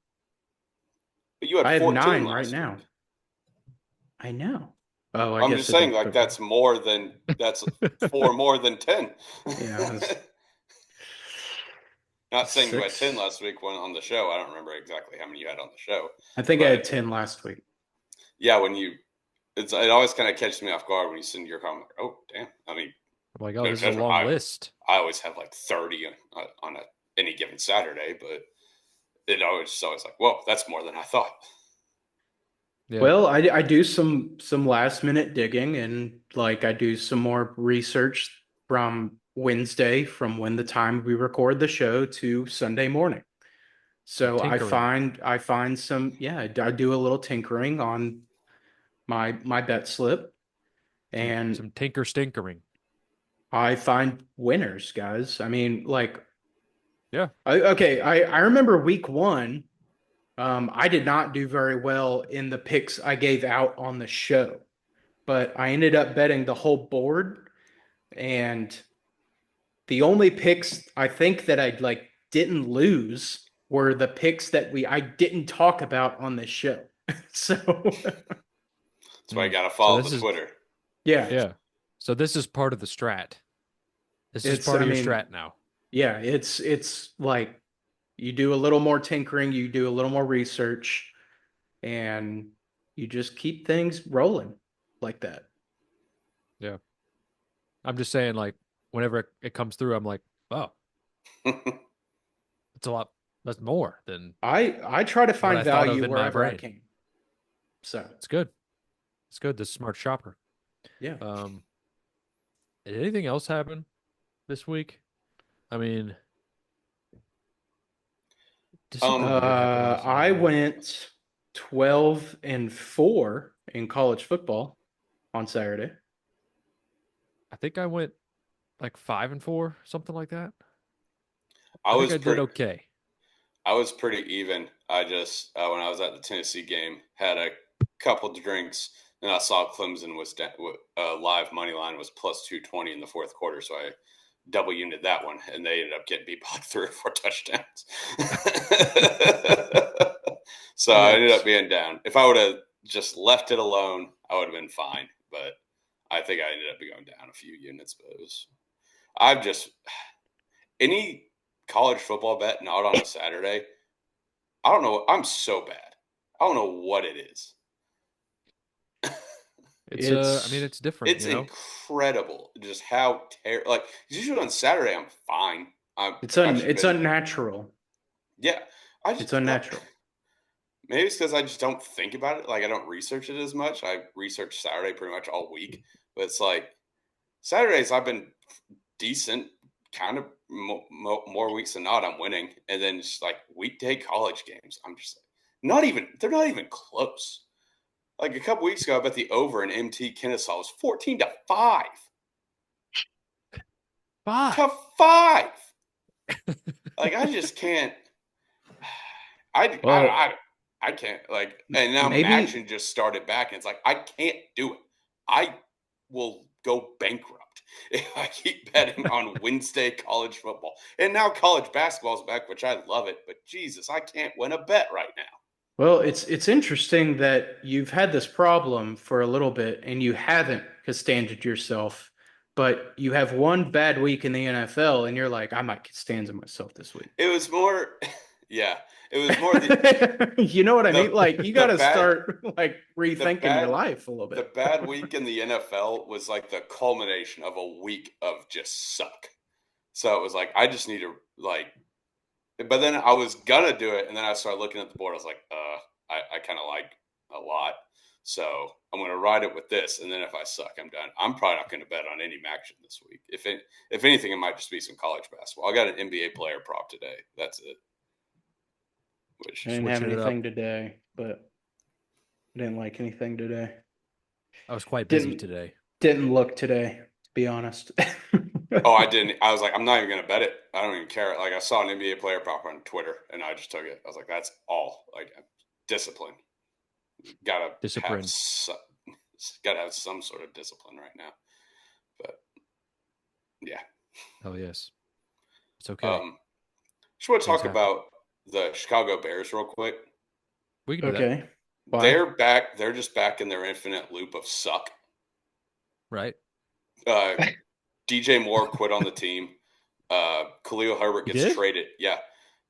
But you had I have 14 9 last right now. week. I know. Oh, I'm just saying, like that's 4 more than 10. Yeah. Not saying you had 10 last week when on the show. I don't remember exactly how many you had on the show. I think I had 10 last week. Yeah, it always kind of catches me off guard when you send your comment. Oh, damn! I mean, I'm like, this is a long list. I always have like 30 on any given Saturday, but it always like, whoa, that's more than I thought. Yeah. Well, I do some last minute digging, and like I do some more research from Wednesday, from when the time we record the show to Sunday morning. So I find some, I do a little tinkering on my bet slip, and some stinkering. I find winners, guys. I mean, like, yeah. I remember week 1. I did not do very well in the picks I gave out on the show, but I ended up betting the whole board, and the only picks I think that I didn't lose were the picks that I didn't talk about on this show. So that's why you got to follow the Twitter. Yeah. Yeah. So this is part of the strat. This is part of your strat now. Yeah, it's like you do a little more tinkering, you do a little more research, and you just keep things rolling like that. Yeah. I'm just saying, like, whenever it comes through, I'm like, oh, it's a lot. That's more than I try to find value wherever I can. So It's good. It's good. The smart shopper. yeah. Did anything else happen this week? I mean, just something weird happened on I Saturday. went 12-4 in college football on Saturday. I think I went like 5-4, something like that. I I think was I did pretty. okay. I was pretty even. I just when I was at the Tennessee game, had a couple drinks, and I saw Clemson was live money line was plus 220 in the fourth quarter, so I double unit that one, and they ended up getting beat by like 3 or 4 touchdowns. So I ended up Yikes. being down. If I would have just left it alone, I would have been fine. But I think I ended up going down a few units. But I've just any college football bet not on a Saturday. I don't know. I'm so bad. I don't know what it is. It's I mean, It's it's different, It's you know. incredible just how like usually on Saturday I'm fine. I should it's been unnatural. yeah. I It's just unnatural. maybe it's because I just don't think about it. Like I don't research it as much. I research Saturday pretty much all week, but it's like Saturdays I've been decent, kind of more weeks than not. I'm winning, and then just like weekday college games, I'm just like, not even. They're not even close. Like a couple weeks ago, I bet the over in MT Kennesaw was 14-5. Five. To 5. Like I just can't. I I Well, I I can't like. And now maybe Maction just started back, and it's like I can't do it. I will go bankrupt if I keep betting on Wednesday college football. And now college basketball is back, which I love it. But Jesus, I can't win a bet right now. well, it's interesting that you've had this problem for a little bit and you haven't standed yourself, but you have one bad week in the NFL and you're like, I might get stands myself this week. It was more, yeah. It was more You know what I mean? the Like you the got to bad start like the rethinking your bad life a little the bit. bad week in the NFL was like the culmination of a week of just suck. So it was like I just need to like. But then I was gonna do it, and then I started looking at the board. I was like, I kind of like a lot, so I'm gonna ride it with this. And then if I suck, I'm done. I'm probably not gonna bet on any action this week. If anything, it might just be some college basketball. I got an NBA player prop today. That's it. I Which didn't have Switching it up. anything today, but I didn't like anything today. I was quite busy Didn't today. didn't look today, to be honest. oh, I didn't. I was like, I'm not even gonna bet it. I don't even care. Like I saw an NBA player prop on Twitter, and I just took it. I was like, that's all. Like discipline. Gotta have Discipline. gotta have some sort of discipline right now. But yeah. Oh yes. It's okay. Just want to Things talk happen. about the Chicago Bears real quick. We can do that. Okay. Why? They're back. They're just back in their infinite loop of suck. Right? Uh, DJ Moore quit on the team. Khalil Herbert He gets did? traded. Yeah.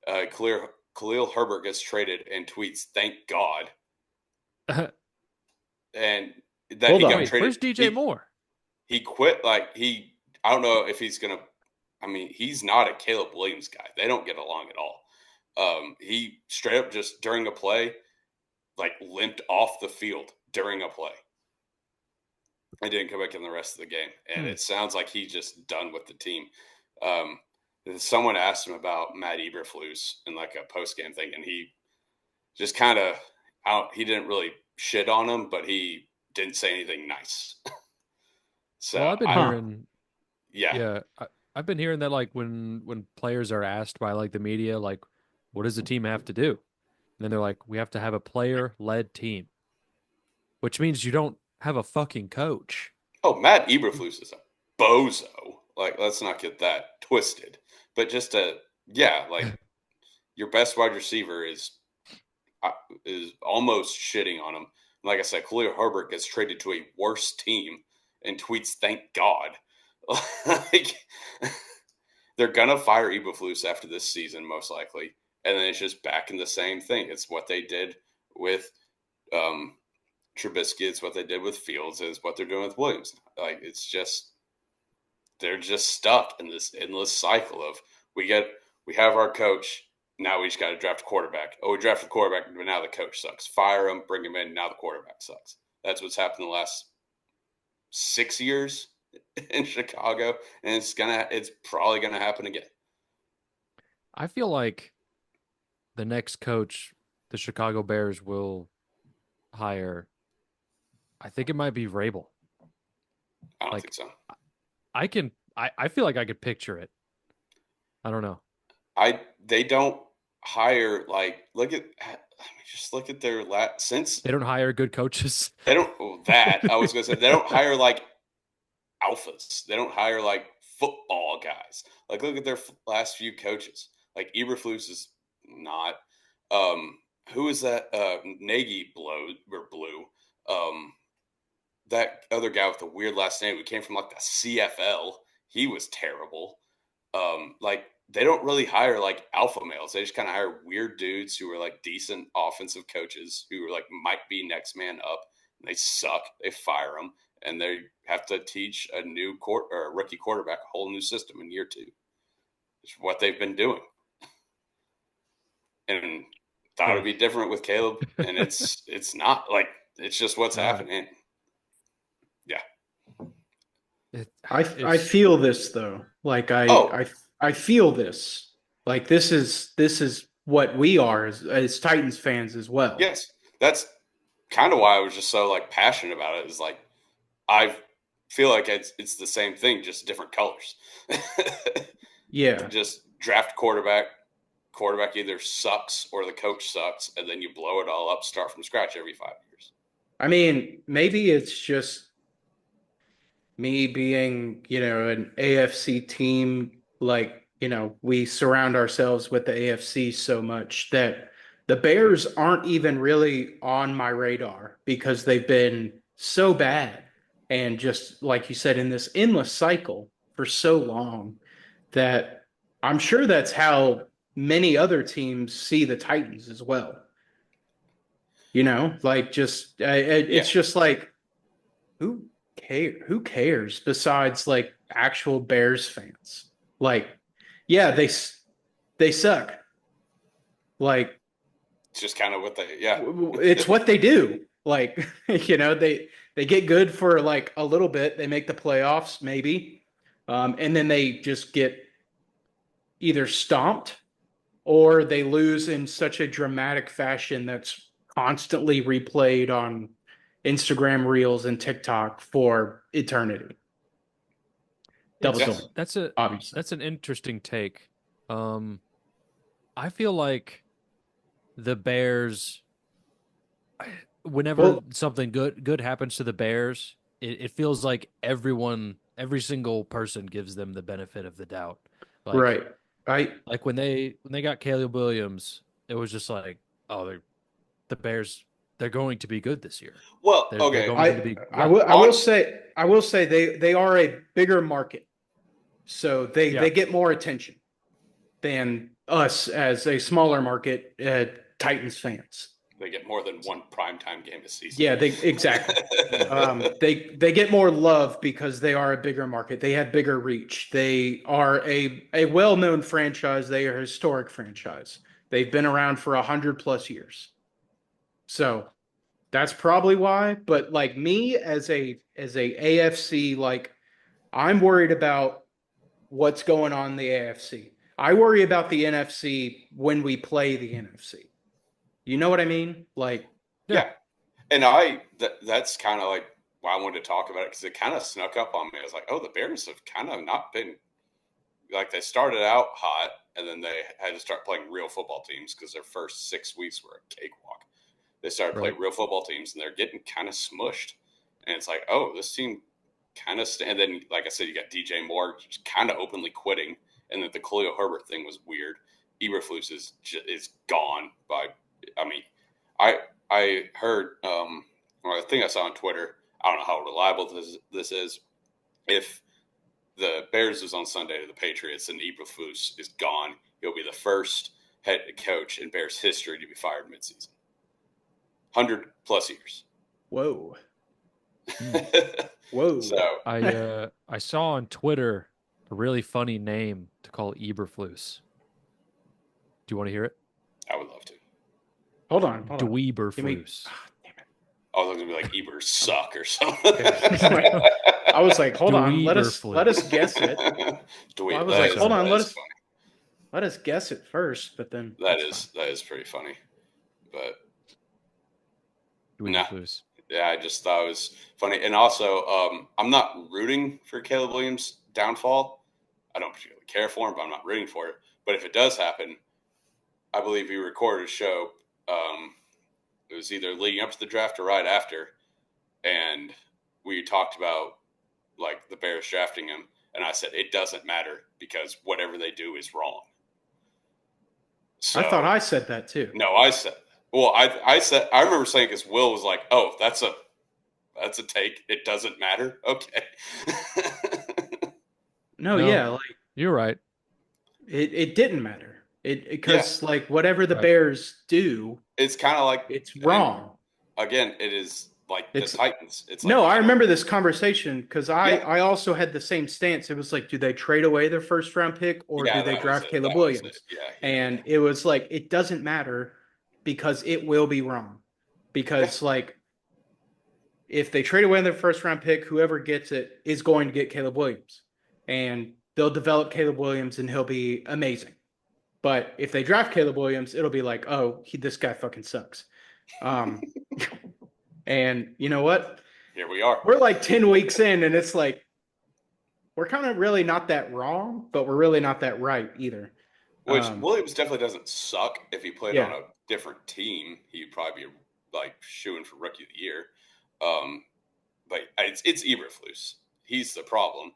Khalil Herbert gets traded and tweets, "Thank God." And that Hold he got on. Wait, traded. where's DJ Moore? He quit. Like I don't know if he's gonna. I mean, he's not a Caleb Williams guy. They don't get along at all. He straight up just during a play, like limped off the field during a play. I didn't come back in the rest of the game, and it sounds like he's just done with the team. Um, someone asked him about Matt Eberflus in like a post game thing, and he just kind of out. He didn't really shit on him, but he didn't say anything nice. So Well, I've been Huh. hearing, yeah, yeah, I've been hearing that like when players are asked by like the media, like, what does the team have to do? And then they're like, we have to have a player-led team, which means you don't have a fucking coach. oh, Matt Eberflus is a bozo. Like, let's not get that twisted. But just like your best wide receiver is almost shitting on him. Like I said, Khalil Herbert gets traded to a worse team and tweets, "Thank God." Like, they're gonna fire Eberflus after this season, most likely, and then it's just back in the same thing. It's what they did with um, Trubisky. It's what they did with Fields. It's what they're doing with Williams. Like it's just they're just stuck in this endless cycle of we have our coach. now we just got to draft a quarterback. Oh, we drafted a quarterback, but now the coach sucks. Fire him, bring him in. Now the quarterback sucks. That's what's happened the last 6 years in Chicago, and it's probably gonna happen again. I feel like the next coach the Chicago Bears will hire, I think it might be Vrabel. I don't Like, think so. I feel like I could picture it. I don't know. They don't hire look at their since They don't hire good coaches. they don't that I was gonna say they don't hire like alphas. They don't hire like football guys. Like look at their last few coaches. Like Eberflus is not. Who is that? Nagy blew. That other guy with the weird last name who came from like the CFL. He was terrible. Like they don't really hire like alpha males. They just kind of hire weird dudes who are like decent offensive coaches who are like might be next man up. And they suck. They fire them, and they have to teach a new rookie quarterback a whole new system in year 2. It's what they've been doing, and thought it'd be different with Caleb, and it's not like it's just what's happening. Yeah, I feel this though. Like I feel this. Like this is what we are as Titans fans as well. Yes, that's kind of why I was just so like passionate about it. Is like I feel like it's the same thing, just different colors. Yeah, just draft quarterback. Quarterback either sucks or the coach sucks, and then you blow it all up, start from scratch every 5 years. I mean, maybe it's just me being, an AFC team. Like, we surround ourselves with the AFC so much that the Bears aren't even really on my radar because they've been so bad. And just like you said, in this endless cycle for so long that I'm sure that's how many other teams see the Titans as well. Like it's just like, who cares besides like actual Bears fans? Like, yeah, they suck. Like, it's just kind of what it's what they do. Like, they get good for like a little bit. They make the playoffs maybe, and then they just get either stomped or they lose in such a dramatic fashion that's constantly replayed on Instagram Reels and TikTok for eternity. Double doink. That's an interesting take. I feel like the Bears, whenever something good happens to the Bears, it feels like every single person gives them the benefit of the doubt. Right. Like when they got Caleb Williams, it was just like, oh, the Bears, they're going to be good this year. Well, okay. I will say they are a bigger market, so they get more attention than us as a smaller market Titans fans. They get more than one primetime game a season. Yeah, exactly. They get more love because they are a bigger market. They have bigger reach. They are a well-known franchise. They are a historic franchise. They've been around for 100+ years. So that's probably why. But like me as a AFC, like I'm worried about what's going on in the AFC. I worry about the NFC when we play the NFC. You know what I mean? Like, yeah. And that's kind of like why I wanted to talk about it, because it kind of snuck up on me. I was like, oh, the Bears have kind of not been like, they started out hot and then they had to start playing real football teams because their first 6 weeks were a cakewalk. They started playing real football teams and they're getting kind of smushed. And it's like, oh, this team kind of and then, like I said, you got DJ Moore just kind of openly quitting, and then the Khalil Herbert thing was weird. Eberflus is gone by. I mean, I heard, or I think I saw on Twitter, I don't know how reliable this is. If the Bears is on Sunday to the Patriots and Eberflus is gone, he'll be the first head coach in Bears history to be fired midseason. 100+ years. Whoa. Whoa. So I saw on Twitter a really funny name to call Eberflus. Do you want to hear it? I would love to. Hold on. Give me- Dweeberflus. I was going to be like Ebers suck or something. I was like, hold on, let us Dweeberflus. guess it. Dweeb. I was That like, is- hold on, that let is us funny. let us guess it first, but then That that's is pretty funny. But Dweeberflus. yeah, I just thought it was funny. And also, I'm not rooting for Caleb Williams' downfall. I don't particularly care for him, but I'm not rooting for it. But if it does happen, I believe we recorded a show. It was either leading up to the draft or right after, and we talked about like the Bears drafting him, and I said it doesn't matter because whatever they do is wrong. So, I thought I said that too. no, I said. Well, I said I remember saying because Will was like, "Oh, that's a take. It doesn't matter." Okay. No, No. yeah, like You're right. it didn't matter. It because like whatever the Right. Bears do, It's kind of like it's wrong. Again, it is like It's- the Titans. It's No, like, I remember this conversation because I Yeah. I also had the same stance. It was like, do they trade away their first round pick or Yeah, do they that was draft it. Caleb That was Williams? it. Yeah, And it was like, it doesn't matter because it will be wrong. Because like, if they trade away their first round pick, whoever gets it is going to get Caleb Williams, and they'll develop Caleb Williams, and he'll be amazing. But if they draft Caleb Williams, it'll be like, oh, this guy fucking sucks. And you know what? here we are. We're like 10 weeks in, and it's like, we're kind of really not that wrong, but we're really not that right either. Which Williams definitely doesn't suck. If he played Yeah. on a different team, he'd probably be like shooing for rookie of the year. But it's Eberflus. He's the problem.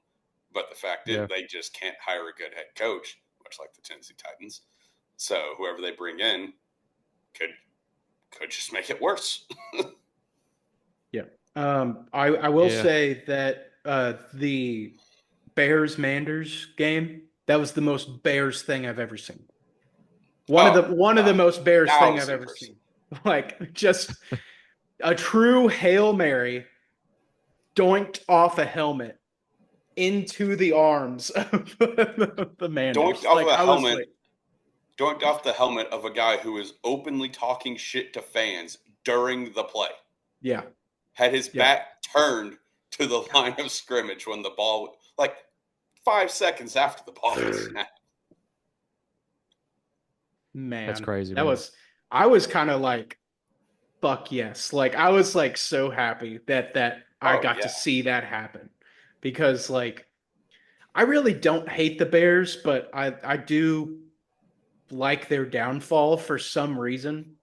But the fact is, Yeah. they just can't hire a good head coach, much like the Tennessee Titans. So whoever they bring in could just make it worse. I will Yeah. say that the Bears Manders game, that was the most Bears thing I've ever seen. One of the most Bears thing I've ever 1000%. seen. Like just a true Hail Mary doinked off a helmet into the arms of the Manders. Doinked off a I was helmet. like, Doinked off the helmet of a guy who is openly talking shit to fans during the play. yeah. Had his Yeah. back turned to the line of scrimmage when the ball, like 5 seconds after the ball was snapped. Man, That's crazy, That man. I was kind of like, fuck yes. Like I was like so happy that I Oh, got yeah. to see that happen because like I really don't hate the Bears, but I do like their downfall for some reason.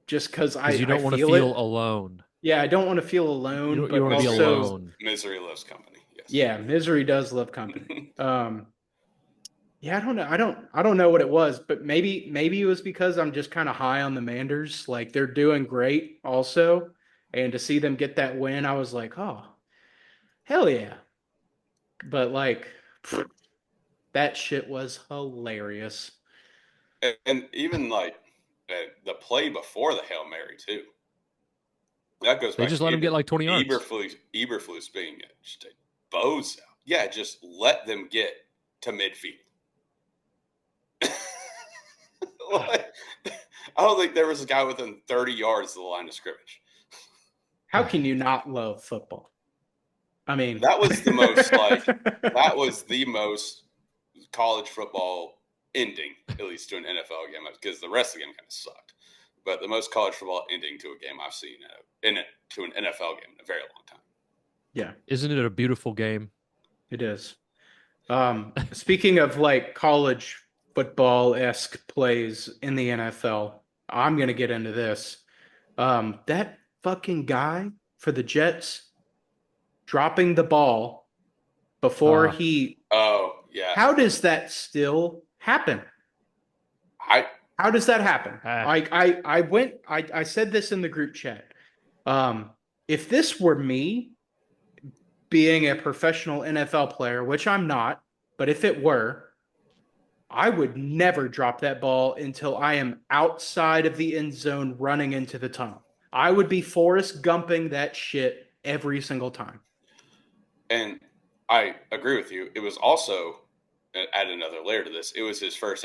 Just because I Because you don't want to feel feel it. alone. Yeah, I don't want to feel alone, You but don't want to be also alone. Misery loves company. Yes. yeah, misery does love company. Yeah, I don't know. I don't know what it was, but maybe it was because I'm just kind of high on the Manders. Like they're doing great also. And to see them get that win, I was like, oh, hell yeah. But like that shit was hilarious. And even like the play before the Hail Mary, too. That goes They back just to let him get like 20 yards. Eberflus being just a bozo. Yeah, just let them get to midfield. Like, I don't think there was a guy within 30 yards of the line of scrimmage. How can you not love football? I mean, That was the most that was the most college football ending, at least to an NFL game, because the rest of the game kind of sucked. But the most college football ending to a game I've seen to an NFL game in a very long time. Yeah, Isn't it a beautiful game? it is. Speaking of like college football-esque plays in the NFL, I'm gonna get into this. That fucking guy for the Jets dropping the ball before he. Oh yeah, How does that still happen? How does that happen? I said this in the group chat. If this were me being a professional NFL player, which I'm not, but if it were, I would never drop that ball until I am outside of the end zone running into the tunnel. I would be Forrest Gumping that shit every single time. And I agree with you. It was also, add another layer to this, it was his first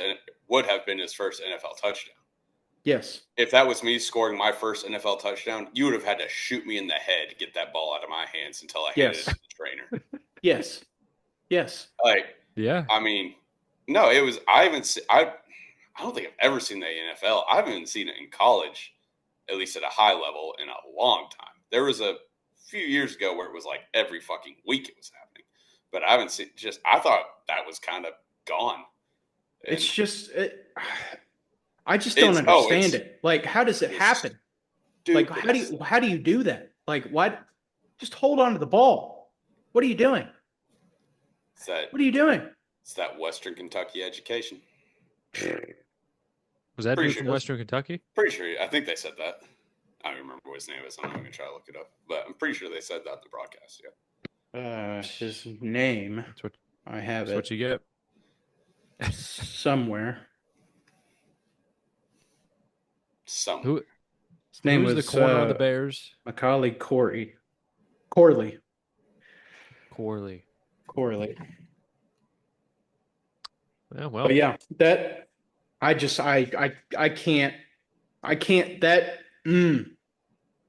would have been his first NFL touchdown. Yes. If that was me scoring my first NFL touchdown, you would have had to shoot me in the head to get that ball out of my hands until I handed Yes. it to the trainer. Yes. Yes. Like, Yeah. I mean, no, it was. I don't think I've ever seen that in the NFL. I haven't even seen it in college, at least at a high level, in a long time. There was a few years ago where it was like every fucking week it was happening, but I haven't seen. I thought that was kind of gone. And It's just, I just don't understand it. Like, how does it happen? Like, how do you do that? Like, what? Just hold on to the ball. What are you doing? What are you doing? It's that Western Kentucky education. Was that Pretty dude sure from it was. Western Kentucky? Pretty sure. I think they said that. I don't remember what his name is. I'm not going to try to look it up. But I'm pretty sure they said that in the broadcast. Yeah. His name. That's what, I have that's what you get. somewhere. Who? His name was was the corner on the Bears? Macaulay Corley. Corley. Yeah, well. But yeah, that I can't that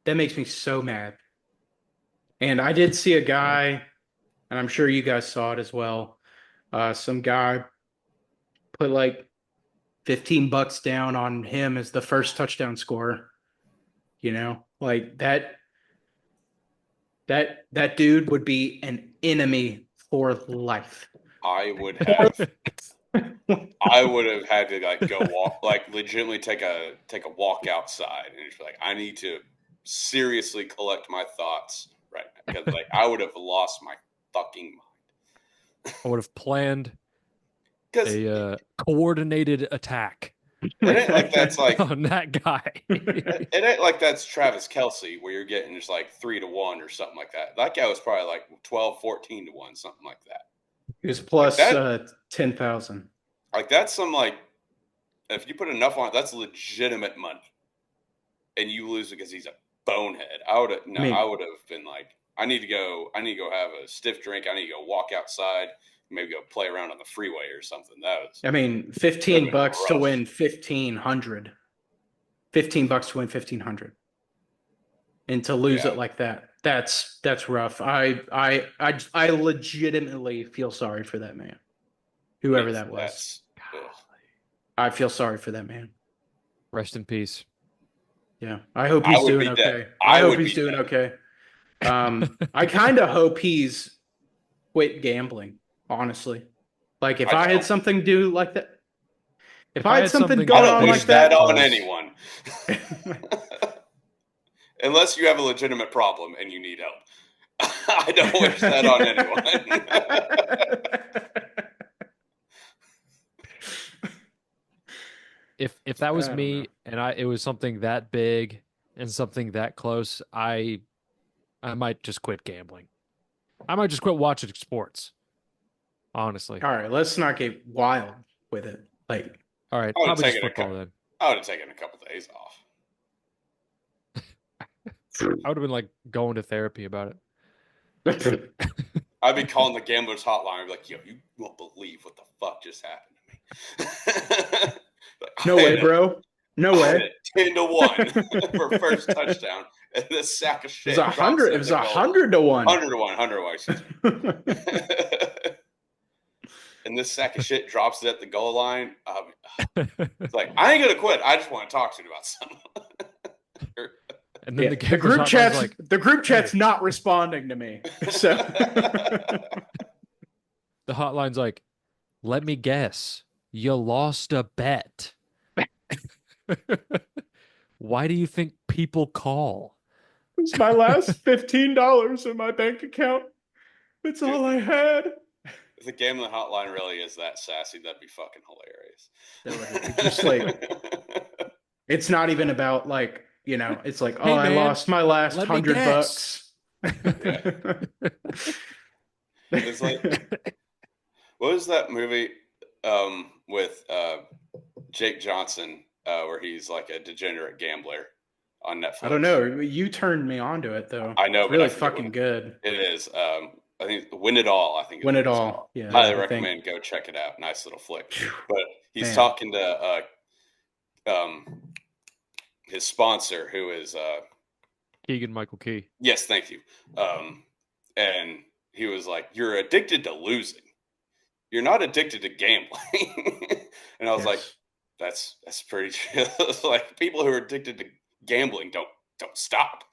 makes me so mad. And I did see a guy, and I'm sure you guys saw it as well. Some guy put like $15 down on him as the first touchdown scorer. You know, like that dude would be an enemy for life. I would have had to like go walk, like legitimately take a walk outside and just be like, I need to seriously collect my thoughts right now, because like I would have lost my fucking mind. I would have planned a coordinated attack. It ain't like that's like on that guy. it ain't like that's Travis Kelce where you're getting just like 3-1 or something like that. That guy was probably like 12-14 to 1, something like that. He was plus like 10,000. Like that's some like, if you put enough on it, that's legitimate money, and you lose because he's a bonehead. I would have been like, I need to go have a stiff drink. I need to go walk outside. Maybe go play around on the freeway or something. I mean, $15 to win 1,500. $15 to win 1,500, and to lose it like that—that's rough. I legitimately feel sorry for that man, whoever that was. I feel sorry for that man. Rest in peace. Yeah, I hope he's doing okay. I hope he's doing okay. I kind of hope he's quit gambling. Honestly, like if I had something do like that, if I had something going on like that, on anyone, unless you have a legitimate problem and you need help, I don't wish that on anyone. If that was me and it was something that big and something that close, I might just quit gambling. I might just quit watching sports. Honestly. All right, let's not get wild with it. Like, all right, probably just football then. I would have taken a couple days off. I would have been like going to therapy about it. I'd be calling the Gamblers Hotline. I'd be like, yo, you won't believe what the fuck just happened to me. No way, bro. No way. 10-1 for first touchdown. And this sack of shit. It was 100. It was 100 to 1. 100 to 1. 100 to 1. And this sack of shit drops it at the goal line. It's like, I ain't gonna quit. I just want to talk to you about something. And then the group chat's like, the group chat's not responding to me. So the hotline's like, let me guess, you lost a bet. Why do you think people call? It's my last $15 in my bank account. That's all I had. If the gambling hotline really is that sassy, that'd be fucking hilarious. Just like, it's not even about like, you know, it's like, hey, man, I lost my last $100. It's like, what was that movie with Jake Johnson where he's like a degenerate gambler on Netflix? I don't know. You turned me on to it though. I know, it's really fucking good. It is. I think Win It All. I think is Win what It it's All. called. Yeah, Highly I think. recommend. Go check it out. Nice little flick. But he's Man. talking to his sponsor, who is Keegan Michael Key. yes, thank you. And he was like, "You're addicted to losing. You're not addicted to gambling." And I was like, Yes. "That's pretty true." It's like people who are addicted to gambling don't stop,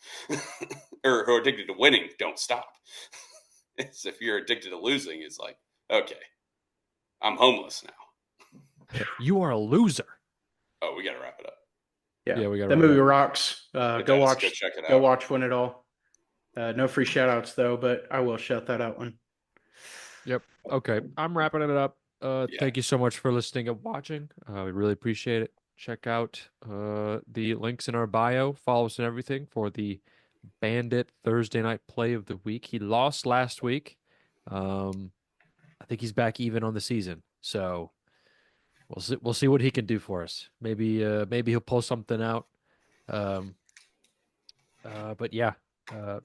or who are addicted to winning don't stop. It's if you're addicted to losing, it's like, okay, I'm homeless now. You are a loser. Oh, we gotta wrap it up. Yeah, we got that movie rocks. It Go does. watch. Go check it Go out. watch Win It All. No free shout outs though, but I will shout that out one. Yep. Okay. I'm wrapping it up. Yeah. Thank you so much for listening and watching. We really appreciate it. Check out the links in our bio. Follow us and everything for the Bandit Thursday night play of the week. He lost last week. I think he's back even on the season. So we'll see what he can do for us. Maybe he'll pull something out. But yeah,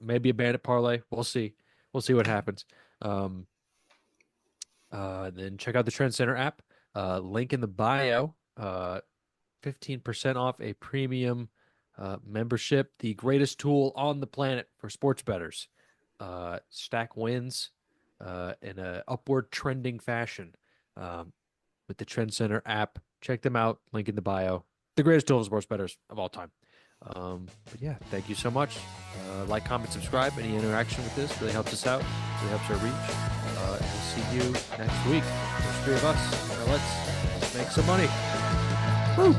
maybe a Bandit parlay. We'll see. We'll see what happens. Then check out the Trend Center app. Link in the bio. 15% off a premium membership. The greatest tool on the planet for sports bettors. Stack wins in a upward trending fashion with the Trend Center app. Check them out. Link in the bio. The greatest tool for sports bettors of all time. But yeah, thank you so much. Like, comment, subscribe. Any interaction with this really helps us out. Really helps our reach. And we'll see you next week. There's three of us. Now let's make some money. Woo!